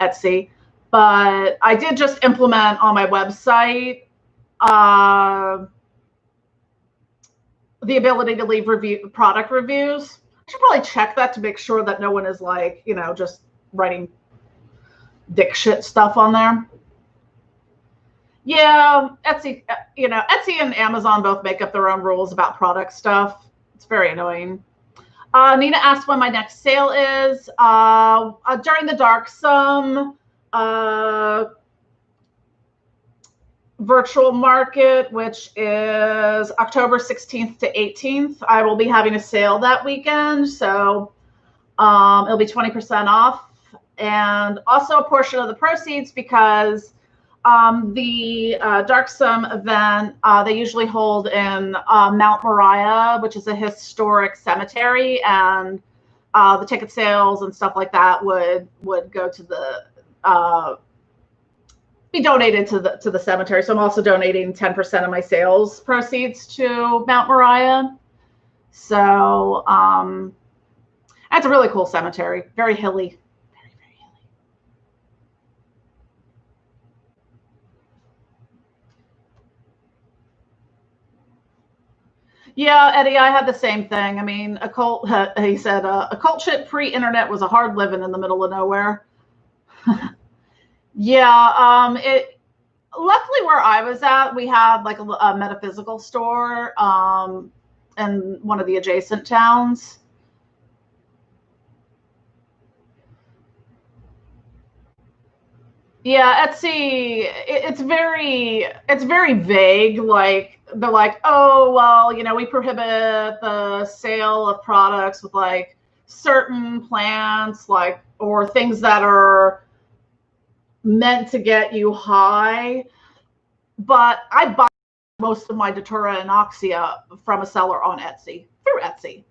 Etsy. But I did just implement on my website the ability to leave product reviews. I should probably check that to make sure that no one is like, just writing dick shit stuff on there. Yeah, Etsy, Etsy and Amazon both make up their own rules about product stuff. It's very annoying. Nina asked when my next sale is. During the Darksome, virtual market, which is October 16th to 18th. I will be having a sale that weekend, so it'll be 20% off, and also a portion of the proceeds because the Darksome event they usually hold in Mount Moriah, which is a historic cemetery, and the ticket sales and stuff like that would go to the be donated to the cemetery. So I'm also donating 10% of my sales proceeds to Mount Moriah. So it's a really cool cemetery, very hilly. Very, very hilly. Yeah, Eddie, I had the same thing. I mean, he said, a cult shit pre-internet was a hard living in the middle of nowhere. Yeah, luckily where I was at, we had like a metaphysical store in one of the adjacent towns. Yeah, Etsy, it's very vague. Like they're like, oh well, you know, we prohibit the sale of products with like certain plants, like, or things that are meant to get you high. But I buy most of my Datura and Oxia from a seller on Etsy, through Etsy.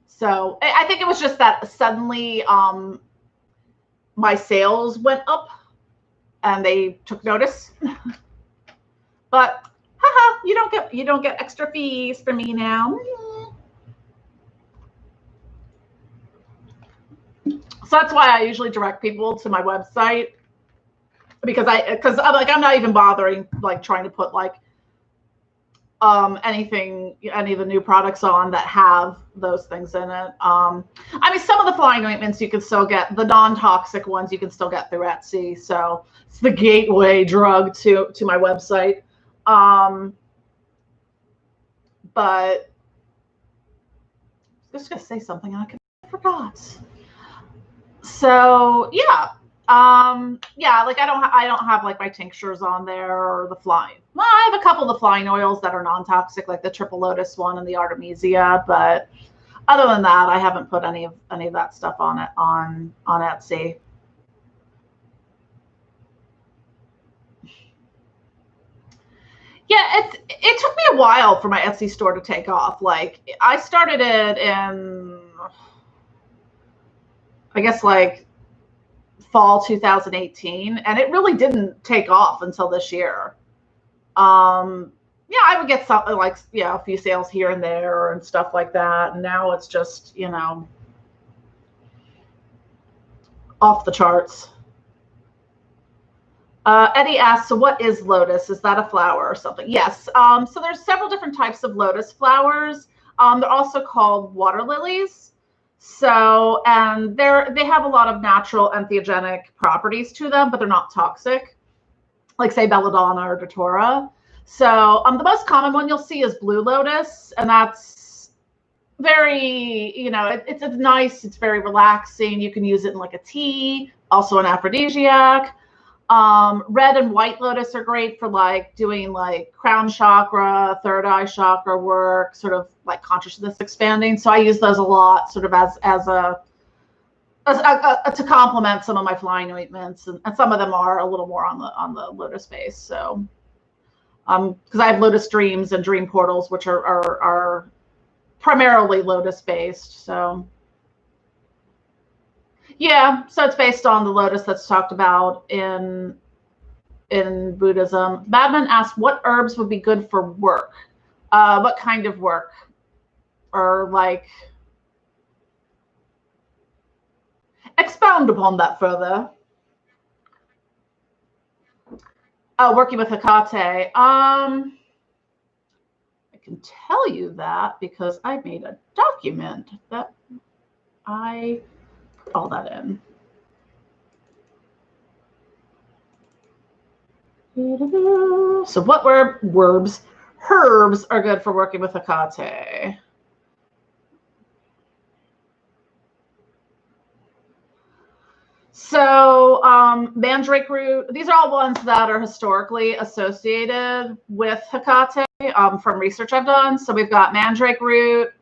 So I think it was just that suddenly my sales went up and they took notice. But haha, you don't get extra fees from me now. So that's why I usually direct people to my website, because I'm like, I'm not even bothering like trying to put like any of the new products on that have those things in it. I mean, some of the flying ointments you can still get, the non-toxic ones you can still get through Etsy. So it's the gateway drug to my website. But I was just gonna say something and I forgot. So yeah. Yeah, like I don't have like my tinctures on there or the flying. Well, I have a couple of the flying oils that are non-toxic, like the Triple Lotus one and the Artemisia, but other than that, I haven't put any of that stuff on it on Etsy. Yeah, it took me a while for my Etsy store to take off. Like I started it in, I guess, like fall 2018, and it really didn't take off until this year. Yeah, I would get something like, yeah, a few sales here and there and stuff like that. And now it's just, you know, off the charts. Eddie asks, so what is lotus? Is that a flower or something? Yes. So there's several different types of lotus flowers. They're also called water lilies. So, and they have a lot of natural entheogenic properties to them, but they're not toxic, like say belladonna or datura. So the most common one you'll see is blue lotus, and that's very, you know, it's nice. It's very relaxing. You can use it in like a tea, also an aphrodisiac. Red and white lotus are great for like doing like crown chakra, third eye chakra work, sort of like consciousness expanding. So I use those a lot, sort of as to complement some of my flying ointments, and some of them are a little more on the lotus base. So, because I have lotus dreams and dream portals, which are primarily lotus based. So. Yeah, so it's based on the lotus that's talked about in Buddhism. Badman asked, what herbs would be good for work? What kind of work? Or like, expound upon that further. Working with Hakate. I can tell you that because I made a document that I put all that in. So what herbs are good for working with Akate? So mandrake root, these are all ones that are historically associated with Hakate from research I've done. So we've got mandrake root,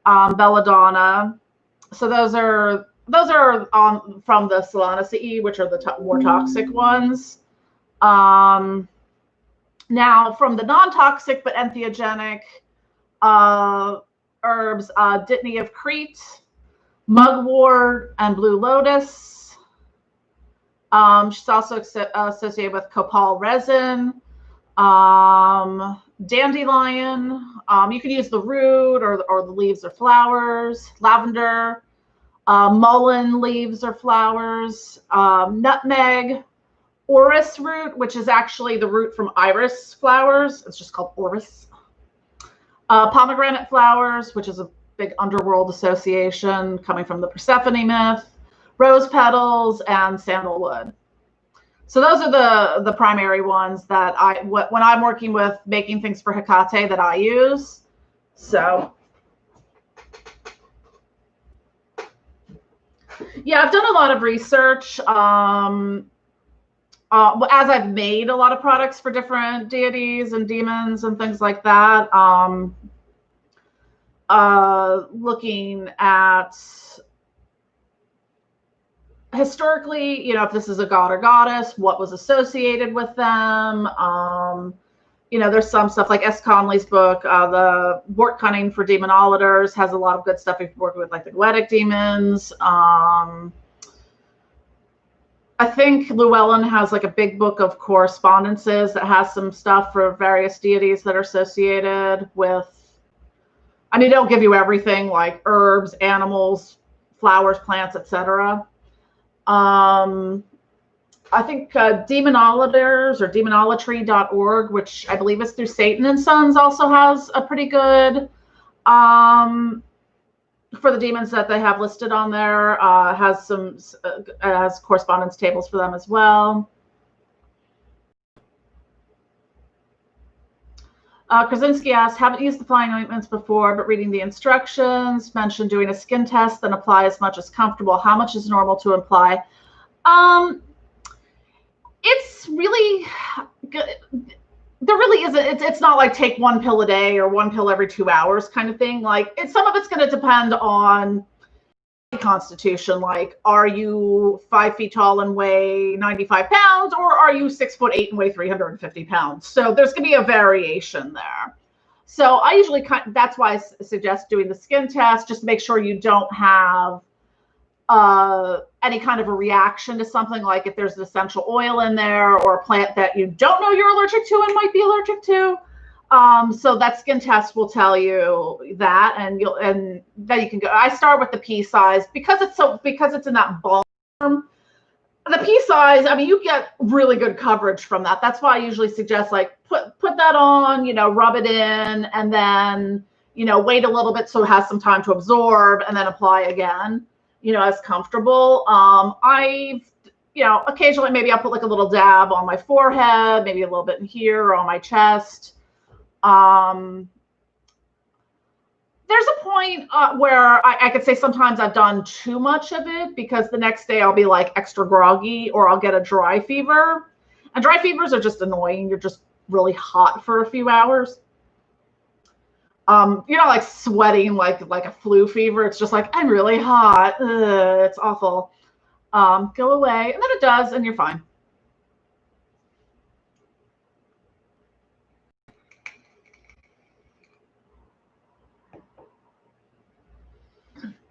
belladonna. So those are from the Solanaceae, which are the more toxic ones. Now from the non-toxic but entheogenic herbs, Dittany of Crete, mugwort, and blue lotus. She's also associated with copal resin, dandelion. You can use the root or the leaves or flowers. Lavender, mullein leaves or flowers. Nutmeg, orris root, which is actually the root from iris flowers. It's just called orris. Pomegranate flowers, which is a big underworld association coming from the Persephone myth. Rose petals, and sandalwood. So those are the primary ones that when I'm working with making things for Hakate that I use. So yeah, I've done a lot of research as I've made a lot of products for different deities and demons and things like that. Looking at historically, if this is a god or goddess, what was associated with them. There's some stuff like S. Conley's book, the Wort Cunning for Demonolators, has a lot of good stuff if you're working with like the Goetic demons. I think Llewellyn has like a big book of correspondences that has some stuff for various deities that are associated with. I mean, they'll give you everything like herbs, animals, flowers, plants, etc. I think Demonolators or demonolatry.org, which I believe is through Satan and Sons, also has a pretty good for the demons that they have listed on there. Has correspondence tables for them as well. Krasinski asked, haven't used the flying ointments before, but reading the instructions, mentioned doing a skin test, then apply as much as comfortable. How much is normal to apply? It's really good. There really isn't. It's not like take one pill a day or one pill every 2 hours kind of thing. Like some of it's going to depend on constitution. Like, are you 5 feet tall and weigh 95 pounds, or are you 6'8" and weigh 350 pounds? So there's going to be a variation there. So I usually that's why I suggest doing the skin test, just to make sure you don't have any kind of a reaction to something, like if there's an essential oil in there or a plant that you don't know you're allergic to and might be allergic to. So that skin test will tell you that, and then you can go. I start with the pea size because it's in that balm. The pea size, I mean, you get really good coverage from that. That's why I usually suggest like put that on, rub it in, and then wait a little bit so it has some time to absorb, and then apply again. As comfortable. Occasionally maybe I'll put like a little dab on my forehead, maybe a little bit in here or on my chest. There's a point where I could say sometimes I've done too much of it, because the next day I'll be like extra groggy, or I'll get a dry fever. And dry fevers are just annoying. You're just really hot for a few hours. You're not like sweating like a flu fever. It's just like, I'm really hot. Ugh, it's awful. Go away. And then it does, and you're fine.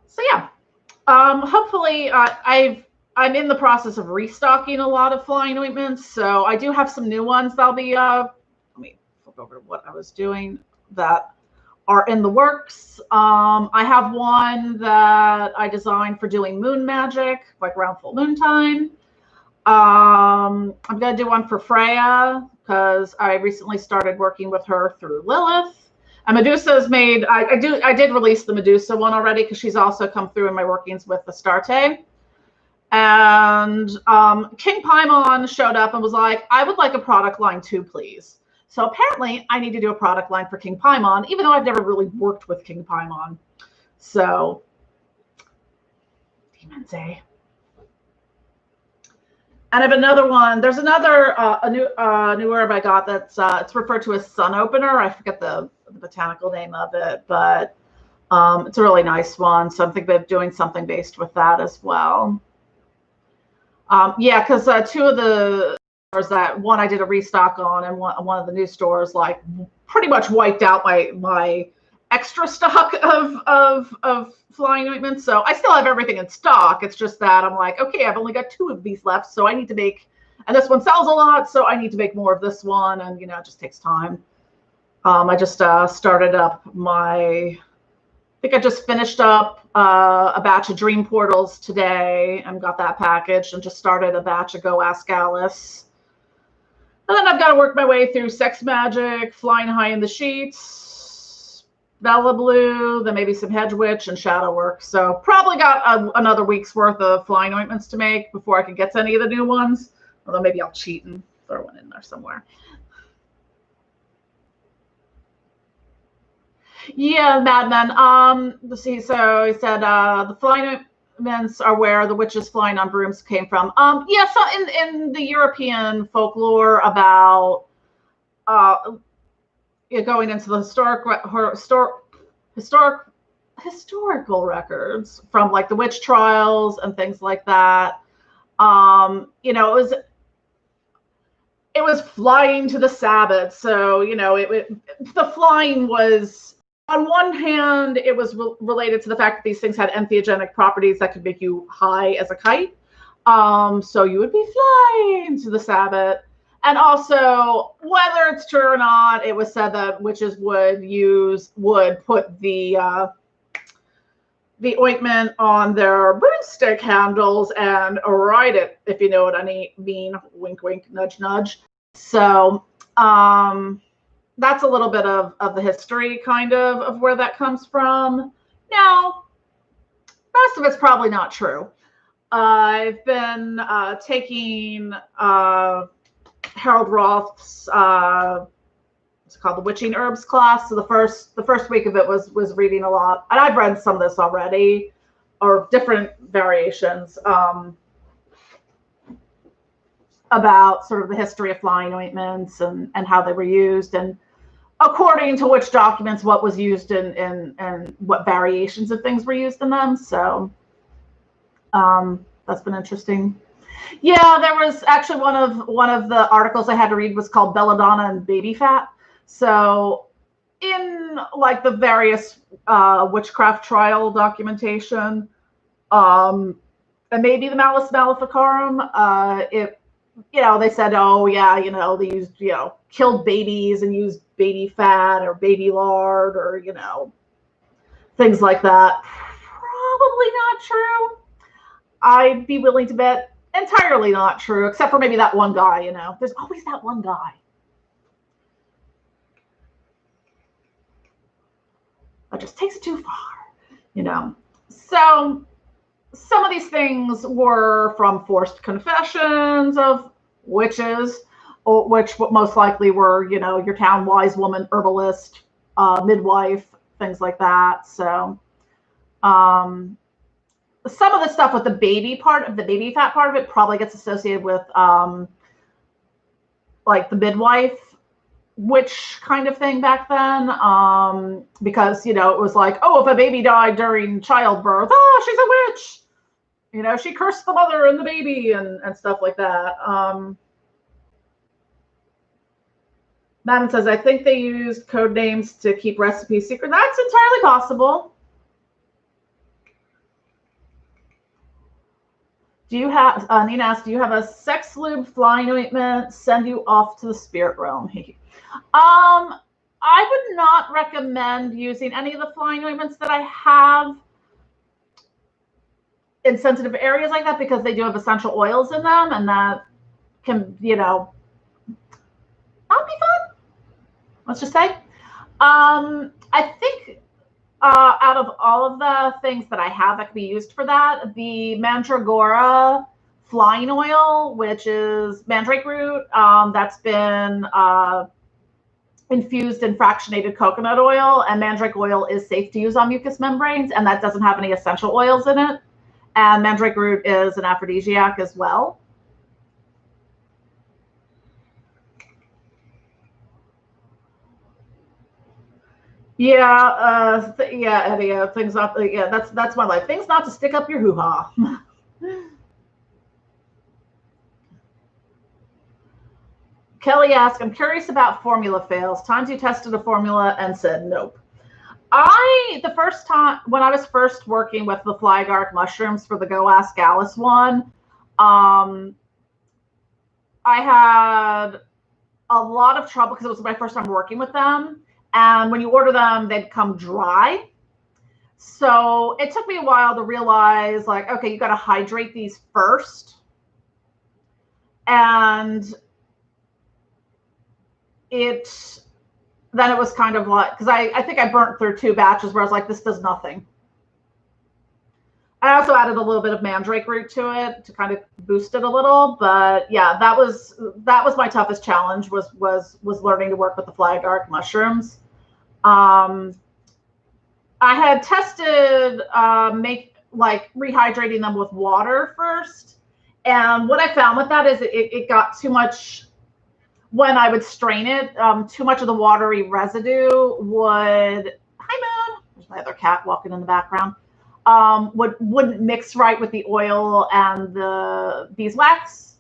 So yeah, hopefully I'm in the process of restocking a lot of flying ointments. So I do have some new ones that'll be, let me flip over to what I was doing that are in the works. I have one that I designed for doing moon magic, like around full moon time. I'm going to do one for Freya, because I recently started working with her through Lilith. And Medusa's made, I did release the Medusa one already, because she's also come through in my workings with Astarte. And King Paimon showed up and was like, I would like a product line too, please. So apparently I need to do a product line for King Paimon, even though I've never really worked with King Paimon. So, demons, eh? And I have another one. There's another a new herb I got that's it's referred to as sun opener. I forget the botanical name of it, but it's a really nice one. So I'm thinking of doing something based with that as well. Yeah, because two of the stores that one I did a restock on, and one of the new stores like pretty much wiped out my extra stock of flying ointments. So I still have everything in stock. It's just that I'm like, okay, I've only got 2 of these left, so I need to make, and this one sells a lot, so I need to make more of this one, and you know, it just takes time. I just started up I think I just finished up a batch of Dream Portals today and got that packaged, and just started a batch of Go Ask Alice. And then I've got to work my way through Sex Magic, Flying High in the Sheets, Bella Blue, then maybe some Hedge Witch and Shadow Work. So probably got another week's worth of flying ointments to make before I can get to any of the new ones. Although maybe I'll cheat and throw one in there somewhere. Yeah, Madman. Let's see. So he said the flying ointments are where the witches flying on brooms came from. Yeah. So in the European folklore about going into the historical records from like the witch trials and things like that. You know, it was flying to the Sabbath. So, you know, the flying was, on one hand, it was related to the fact that these things had entheogenic properties that could make you high as a kite. So you would be flying to the Sabbath. And also, whether it's true or not, it was said that witches would put the ointment on their broomstick handles and ride it, if you know what I mean. Wink, wink, nudge, nudge. So that's a little bit of the history, kind of where that comes from. Now, most of it's probably not true. I've been taking Harold Roth's it's called the Witching Herbs class. So the first week of it was reading a lot, and I've read some of this already, or different variations about sort of the history of flying ointments and how they were used, and according to which documents what was used and what variations of things were used in them. So that's been interesting. Yeah, there was actually one of the articles I had to read was called Belladonna and Baby Fat. So in like the various witchcraft trial documentation, and maybe the Malleus Maleficarum, they said, oh yeah, they used, killed babies and used baby fat or baby lard or, things like that. Probably not true. I'd be willing to bet entirely not true, except for maybe that one guy, There's always that one guy. That just takes it too far, So some of these things were from forced confessions of witches, which most likely were, your town wise woman, herbalist, midwife, things like that. So some of the stuff with the baby fat part of it probably gets associated with like the midwife witch kind of thing back then, because it was like, oh, if a baby died during childbirth, oh, she's a witch, she cursed the mother and the baby and stuff like that. Madden says, I think they used code names to keep recipes secret. That's entirely possible. Do you have, Nina asked, do you have a sex lube flying ointment send you off to the spirit realm? I would not recommend using any of the flying ointments that I have in sensitive areas like that, because they do have essential oils in them, and that can, not be fun. Let's just say. I think out of all of the things that I have that can be used for that, the Mandragora flying oil, which is mandrake root, that's been infused in fractionated coconut oil, and mandrake oil is safe to use on mucous membranes, and that doesn't have any essential oils in it. And mandrake root is an aphrodisiac as well. Yeah, yeah, Eddie. Things not. Yeah, that's my life. Things not to stick up your hoo ha. Kelly asked, "I'm curious about formula fails. Times you tested a formula and said nope." The first time when I was first working with the flag arc mushrooms for the Go Ask Alice one, um, I had a lot of trouble because it was my first time working with them. And when you order them, they'd come dry. So it took me a while to realize, like, okay, you got to hydrate these first. And then it was kind of like, because I think I burnt through 2 batches where I was like, this does nothing. I also added a little bit of mandrake root to it to kind of boost it a little, but yeah, that was my toughest challenge was learning to work with the flag arc mushrooms. I had tested rehydrating them with water first, and what I found with that is it got too much. When I would strain it, too much of the watery residue would. Hi, Moon. There's my other cat walking in the background. Wouldn't mix right with the oil and the beeswax.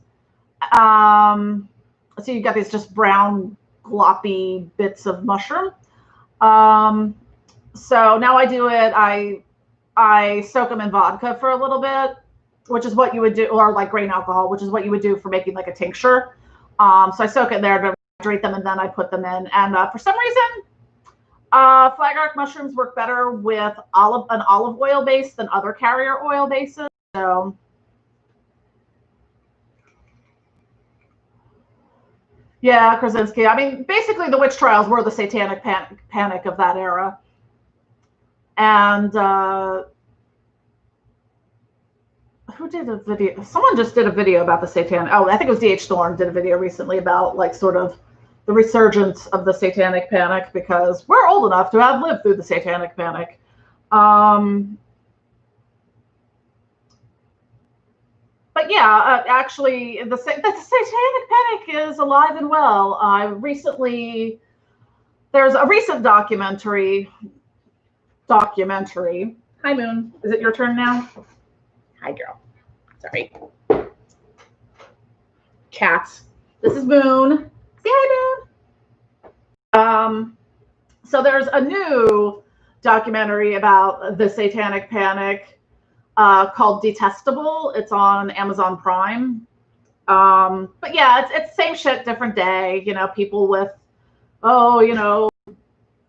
So you got these just brown gloppy bits of mushroom. So now I do it. I soak them in vodka for a little bit, which is what you would do, or like grain alcohol, which is what you would do for making like a tincture. So I soak it there to hydrate them, and then I put them in. And for some reason, flag arc mushrooms work better with an olive oil base than other carrier oil bases. So yeah, Krasinski. I mean, basically, the witch trials were the satanic panic of that era. And who did a video? Someone just did a video about the satanic. Oh, I think it was DH Thorne did a video recently about like sort of the resurgence of the satanic panic, because we're old enough to have lived through the satanic panic. But yeah, actually, the satanic panic is alive and well. There's a recent documentary. Hi, Moon. Is it your turn now? Hi, girl. Sorry. Cats. This is Moon. Say hi, Moon. So there's a new documentary about the satanic panic called Detestable. It's on Amazon Prime. But yeah, it's same shit, different day. You know, people with,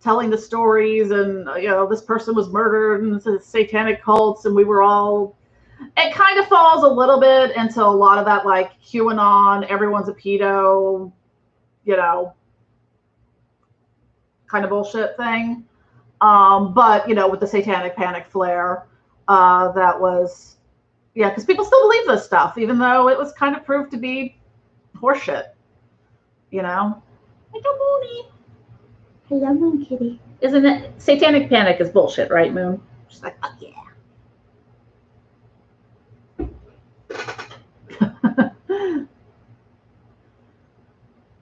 telling the stories, and this person was murdered, and it's a satanic cults, and we were all. It kind of falls a little bit into a lot of that, like QAnon, everyone's a pedo, kind of bullshit thing. But with the satanic panic flair, that was, yeah, because people still believe this stuff, even though it was kind of proved to be horseshit. Like a Moony. Hello, Moon Kitty. Isn't it? Satanic panic is bullshit, right, Moon? She's like, fuck yeah.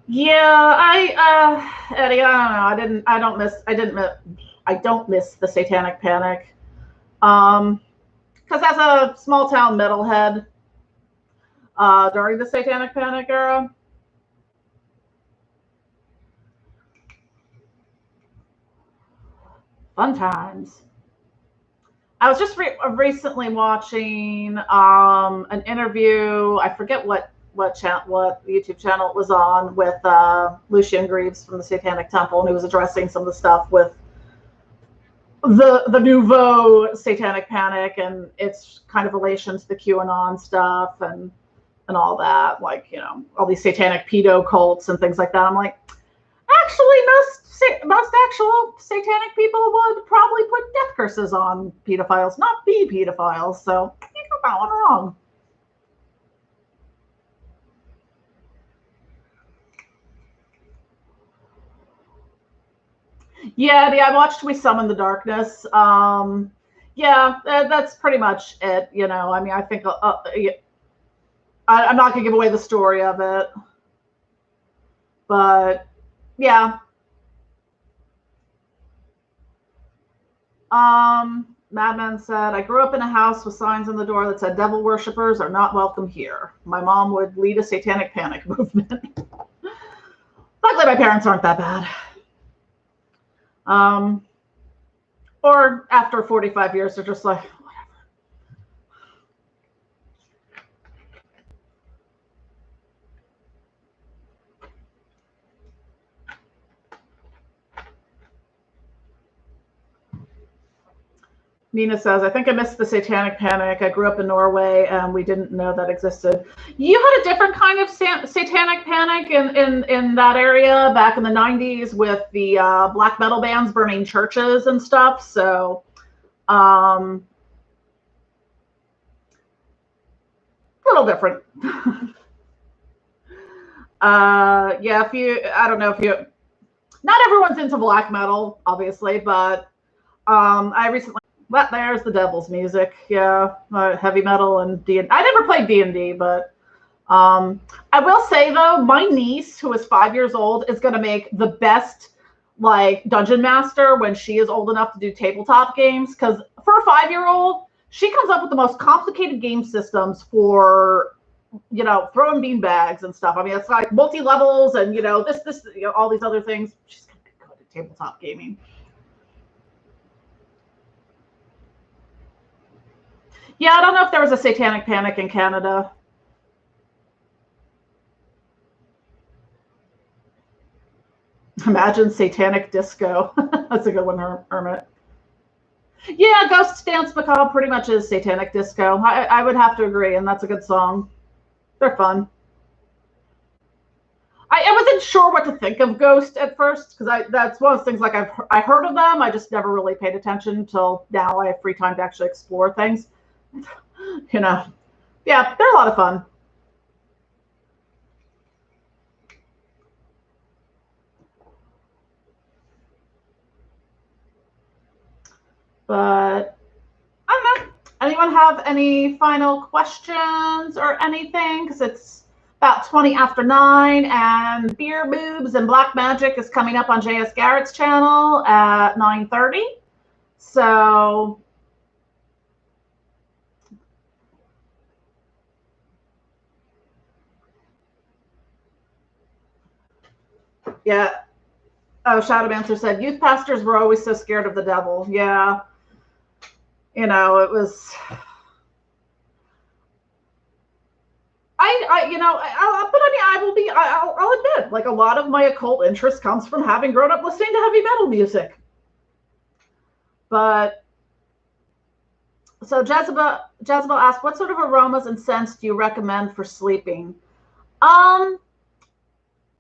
Yeah, Eddie, I don't know. I don't miss the satanic panic. Because as a small town metalhead, during the satanic panic era, fun times. I was just recently watching an interview. I forget what YouTube channel it was on, with Lucian Greaves from the Satanic Temple, and he was addressing some of the stuff with the nouveau satanic panic and its kind of relation to the QAnon stuff and all that, like all these satanic pedo cults and things like that. I'm like, actually, most actual satanic people would probably put death curses on pedophiles, not be pedophiles. So I think I'm going wrong. Yeah, I watched We Summon the Darkness. Yeah, that's pretty much it. I mean, I think I'm not going to give away the story of it, but yeah. Madman said, I grew up in a house with signs on the door that said devil worshippers are not welcome here. My mom would lead a satanic panic movement. Luckily, my parents aren't that bad. Or after 45 years, they're just like, whatever. Nina says, I think I missed the satanic panic. I grew up in Norway and we didn't know that existed. You had a different kind of satanic panic in that area back in the 90s with the black metal bands burning churches and stuff. So, a little different. Yeah, I don't know if you, not everyone's into black metal, obviously, but I recently, well, there's the devil's music. Yeah, heavy metal and D&D. I never played D&D, but I will say though, my niece, who is 5 years old, is going to make the best like dungeon master when she is old enough to do tabletop games. Because for a 5-year-old, she comes up with the most complicated game systems for, you know, throwing bean bags and stuff. I mean, it's like multi-levels and, you know, this, you know, all these other things. She's going to be good at tabletop gaming. Yeah, I don't know if there was a satanic panic in Canada. Imagine satanic disco. That's a good one, Hermit. Yeah, Ghost Dance Macabre pretty much is satanic disco. I would have to agree, and that's a good song. They're fun. I wasn't sure what to think of Ghost at first, because that's one of those things, like I heard of them, I just never really paid attention until now I have free time to actually explore things. You know, yeah, they're a lot of fun. But I don't know. Anyone have any final questions or anything? Because it's about 20 after 9, and Beer, Boobs, and Black Magic is coming up on JS Garrett's channel at 9:30. So yeah. Oh, Shadowmancer said, youth pastors were always so scared of the devil. Yeah. You know, it was... you know, but I mean, I'll admit, like, a lot of my occult interest comes from having grown up listening to heavy metal music. But, so Jezebel asked, what sort of aromas and scents do you recommend for sleeping?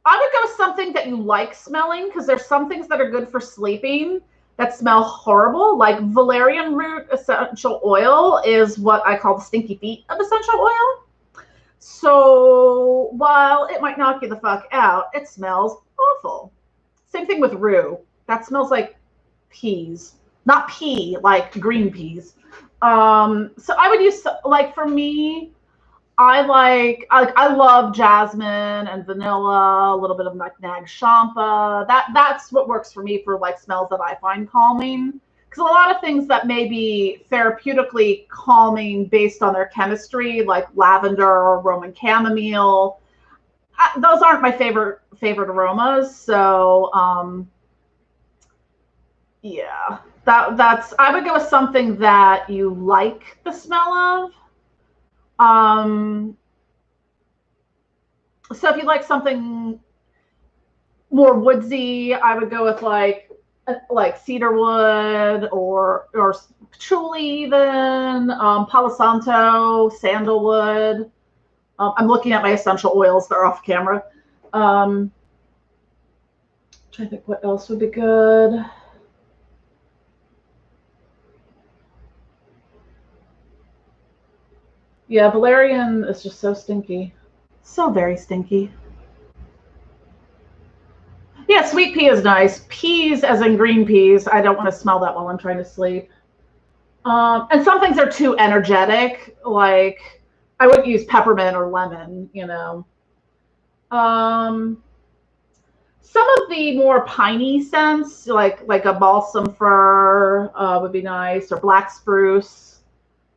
I would go with something that you like smelling, because there's some things that are good for sleeping that smell horrible. Like valerian root essential oil is what I call the stinky feet of essential oil. So while it might knock you the fuck out, it smells awful. Same thing with rue. That smells like peas. Not pea, like green peas. So I would use, like, for me, I love jasmine and vanilla, a little bit of nutmeg champa. That's what works for me for like smells that I find calming. Because a lot of things that may be therapeutically calming based on their chemistry, like lavender or Roman chamomile, those aren't my favorite aromas. So yeah, that's I would go with something that you like the smell of. So if you like something more woodsy, I would go with like cedarwood or patchouli, even Palo Santo, sandalwood. I'm looking at my essential oils. They're off camera. Trying to think what else would be good. Yeah, valerian is just so stinky. So very stinky. Yeah, sweet pea is nice. Peas, as in green peas, I don't want to smell that while I'm trying to sleep. And some things are too energetic. Like, I wouldn't use peppermint or lemon, you know. Some of the more piney scents, like a balsam fir would be nice, or black spruce.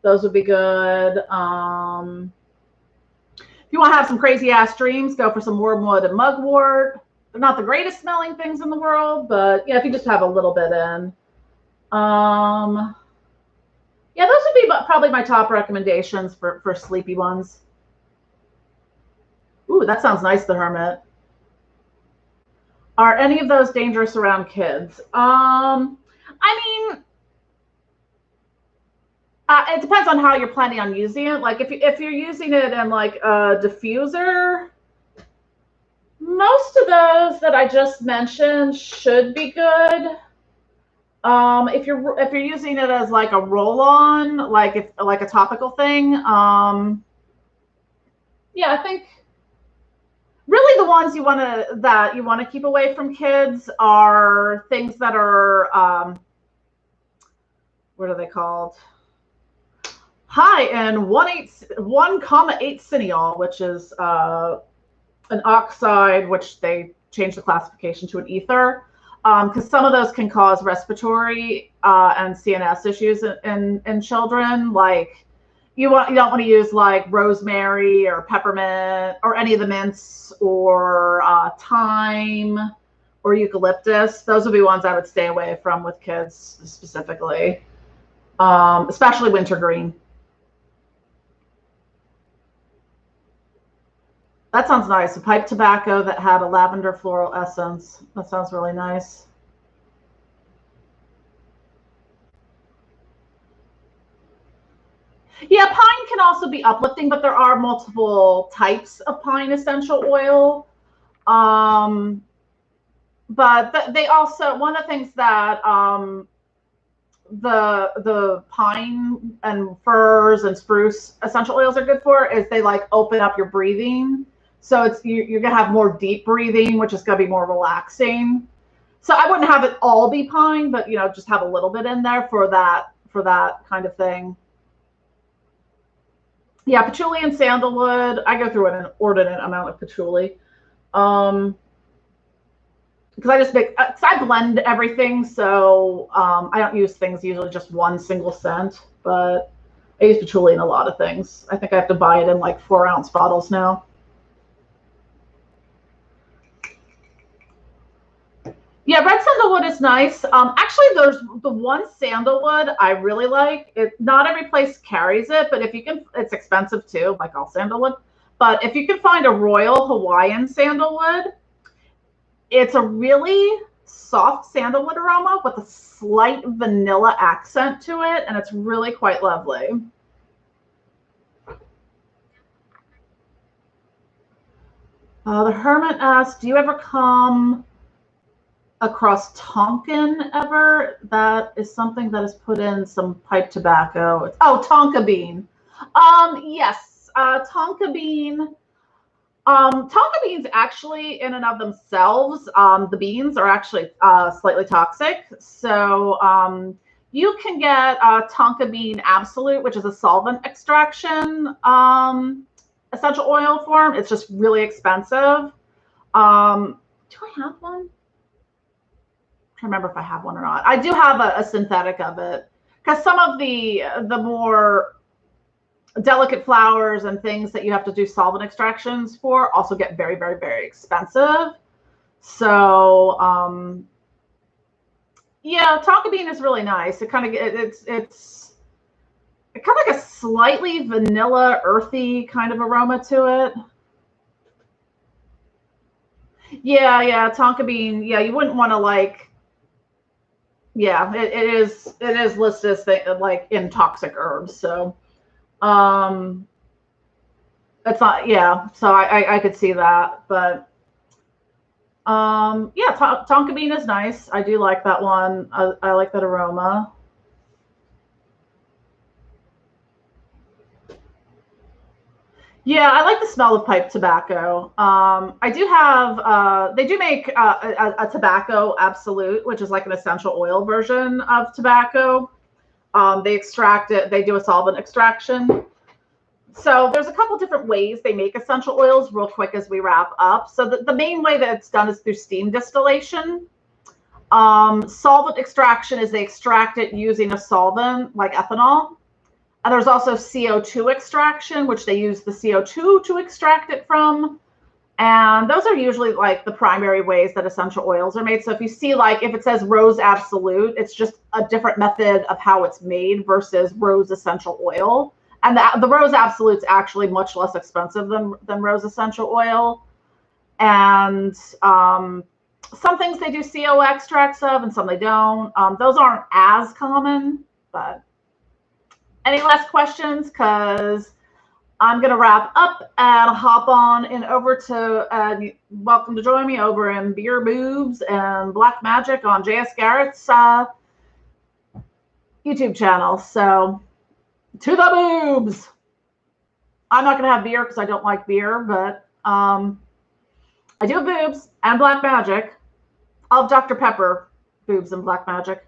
Those would be good. If you want to have some crazy ass dreams, go for some wormwood and mugwort. They're not the greatest smelling things in the world, but yeah, if you just have a little bit in. Yeah, those would be probably my top recommendations for sleepy ones. Ooh, that sounds nice, the Hermit. Are any of those dangerous around kids? I mean, it depends on how you're planning on using it. Like if you're using it in like a diffuser, most of those that I just mentioned should be good. If you're using it as like a roll-on, like a topical thing, yeah, I think really the ones you want to keep away from kids are things that are what are they called? High in 1,8 cineol, which is an oxide, which they changed the classification to an ether, because some of those can cause respiratory and CNS issues in children. Like you don't want to use like rosemary or peppermint or any of the mints or thyme or eucalyptus. Those would be ones I would stay away from with kids specifically, especially wintergreen. That sounds nice. A pipe tobacco that had a lavender floral essence. That sounds really nice. Yeah, pine can also be uplifting, but there are multiple types of pine essential oil. But they also, one of the things that the pine and firs and spruce essential oils are good for is they like open up your breathing. So you're gonna have more deep breathing, which is gonna be more relaxing. So I wouldn't have it all be pine, but just have a little bit in there for that kind of thing. Yeah, patchouli and sandalwood. I go through an inordinate amount of patchouli. Because I blend everything, so I don't use things usually just one single scent, but I use patchouli in a lot of things. I think I have to buy it in like 4-ounce bottles now. Yeah, red sandalwood is nice. Actually, there's the one sandalwood I really like. Not every place carries it, but if you can, it's expensive too, like all sandalwood. But if you can find a Royal Hawaiian sandalwood, it's a really soft sandalwood aroma with a slight vanilla accent to it, and it's really quite lovely. The Hermit asks, do you ever come across tonkin ever? That is something that is put in some pipe tobacco. Tonka bean. Yes, tonka bean. Tonka beans actually, in and of themselves, the beans are actually slightly toxic. So you can get tonka bean absolute, which is a solvent extraction essential oil form. It's just really expensive. Do I have one? I can't remember if I have one or not. I do have a synthetic of it, because some of the more delicate flowers and things that you have to do solvent extractions for also get very, very, very expensive. So yeah, tonka bean is really nice. It kind of it's kind of like a slightly vanilla, earthy kind of aroma to it. Yeah, tonka bean. Yeah, you wouldn't want to like. Yeah, it is listed as like in toxic herbs. So that's not. Yeah, so I could see that, but yeah, tonka bean is nice. I do like that one. I like that aroma. Yeah, I like the smell of pipe tobacco. I do have, they do make a tobacco absolute, which is like an essential oil version of tobacco. They extract it, they do a solvent extraction. So there's a couple different ways they make essential oils real quick as we wrap up. So the main way that it's done is through steam distillation. Solvent extraction is they extract it using a solvent like ethanol. And there's also CO2 extraction, which they use the CO2 to extract it from. And those are usually like the primary ways that essential oils are made. So if you see, like, if it says Rose Absolute, it's just a different method of how it's made versus Rose Essential Oil. And the Rose Absolute's actually much less expensive than Rose Essential Oil. And some things they do CO extracts of and some they don't. Those aren't as common, but any last questions? Because I'm going to wrap up and hop on and over to, welcome to join me over in Beer Boobs and Black Magic on JS Garrett's YouTube channel. So, to the boobs! I'm not going to have beer because I don't like beer, but I do have boobs and Black Magic. I'll have Dr. Pepper, boobs and Black Magic.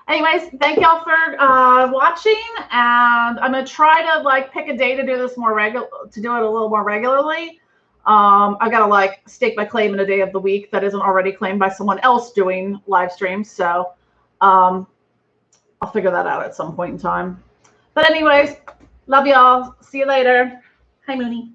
Anyways, thank y'all for watching, and I'm gonna try to like pick a day to do this more to do it a little more regularly. I gotta like stake my claim in a day of the week that isn't already claimed by someone else doing live streams. So I'll figure that out at some point in time. But anyways, love y'all. See you later. Hi, Mooney.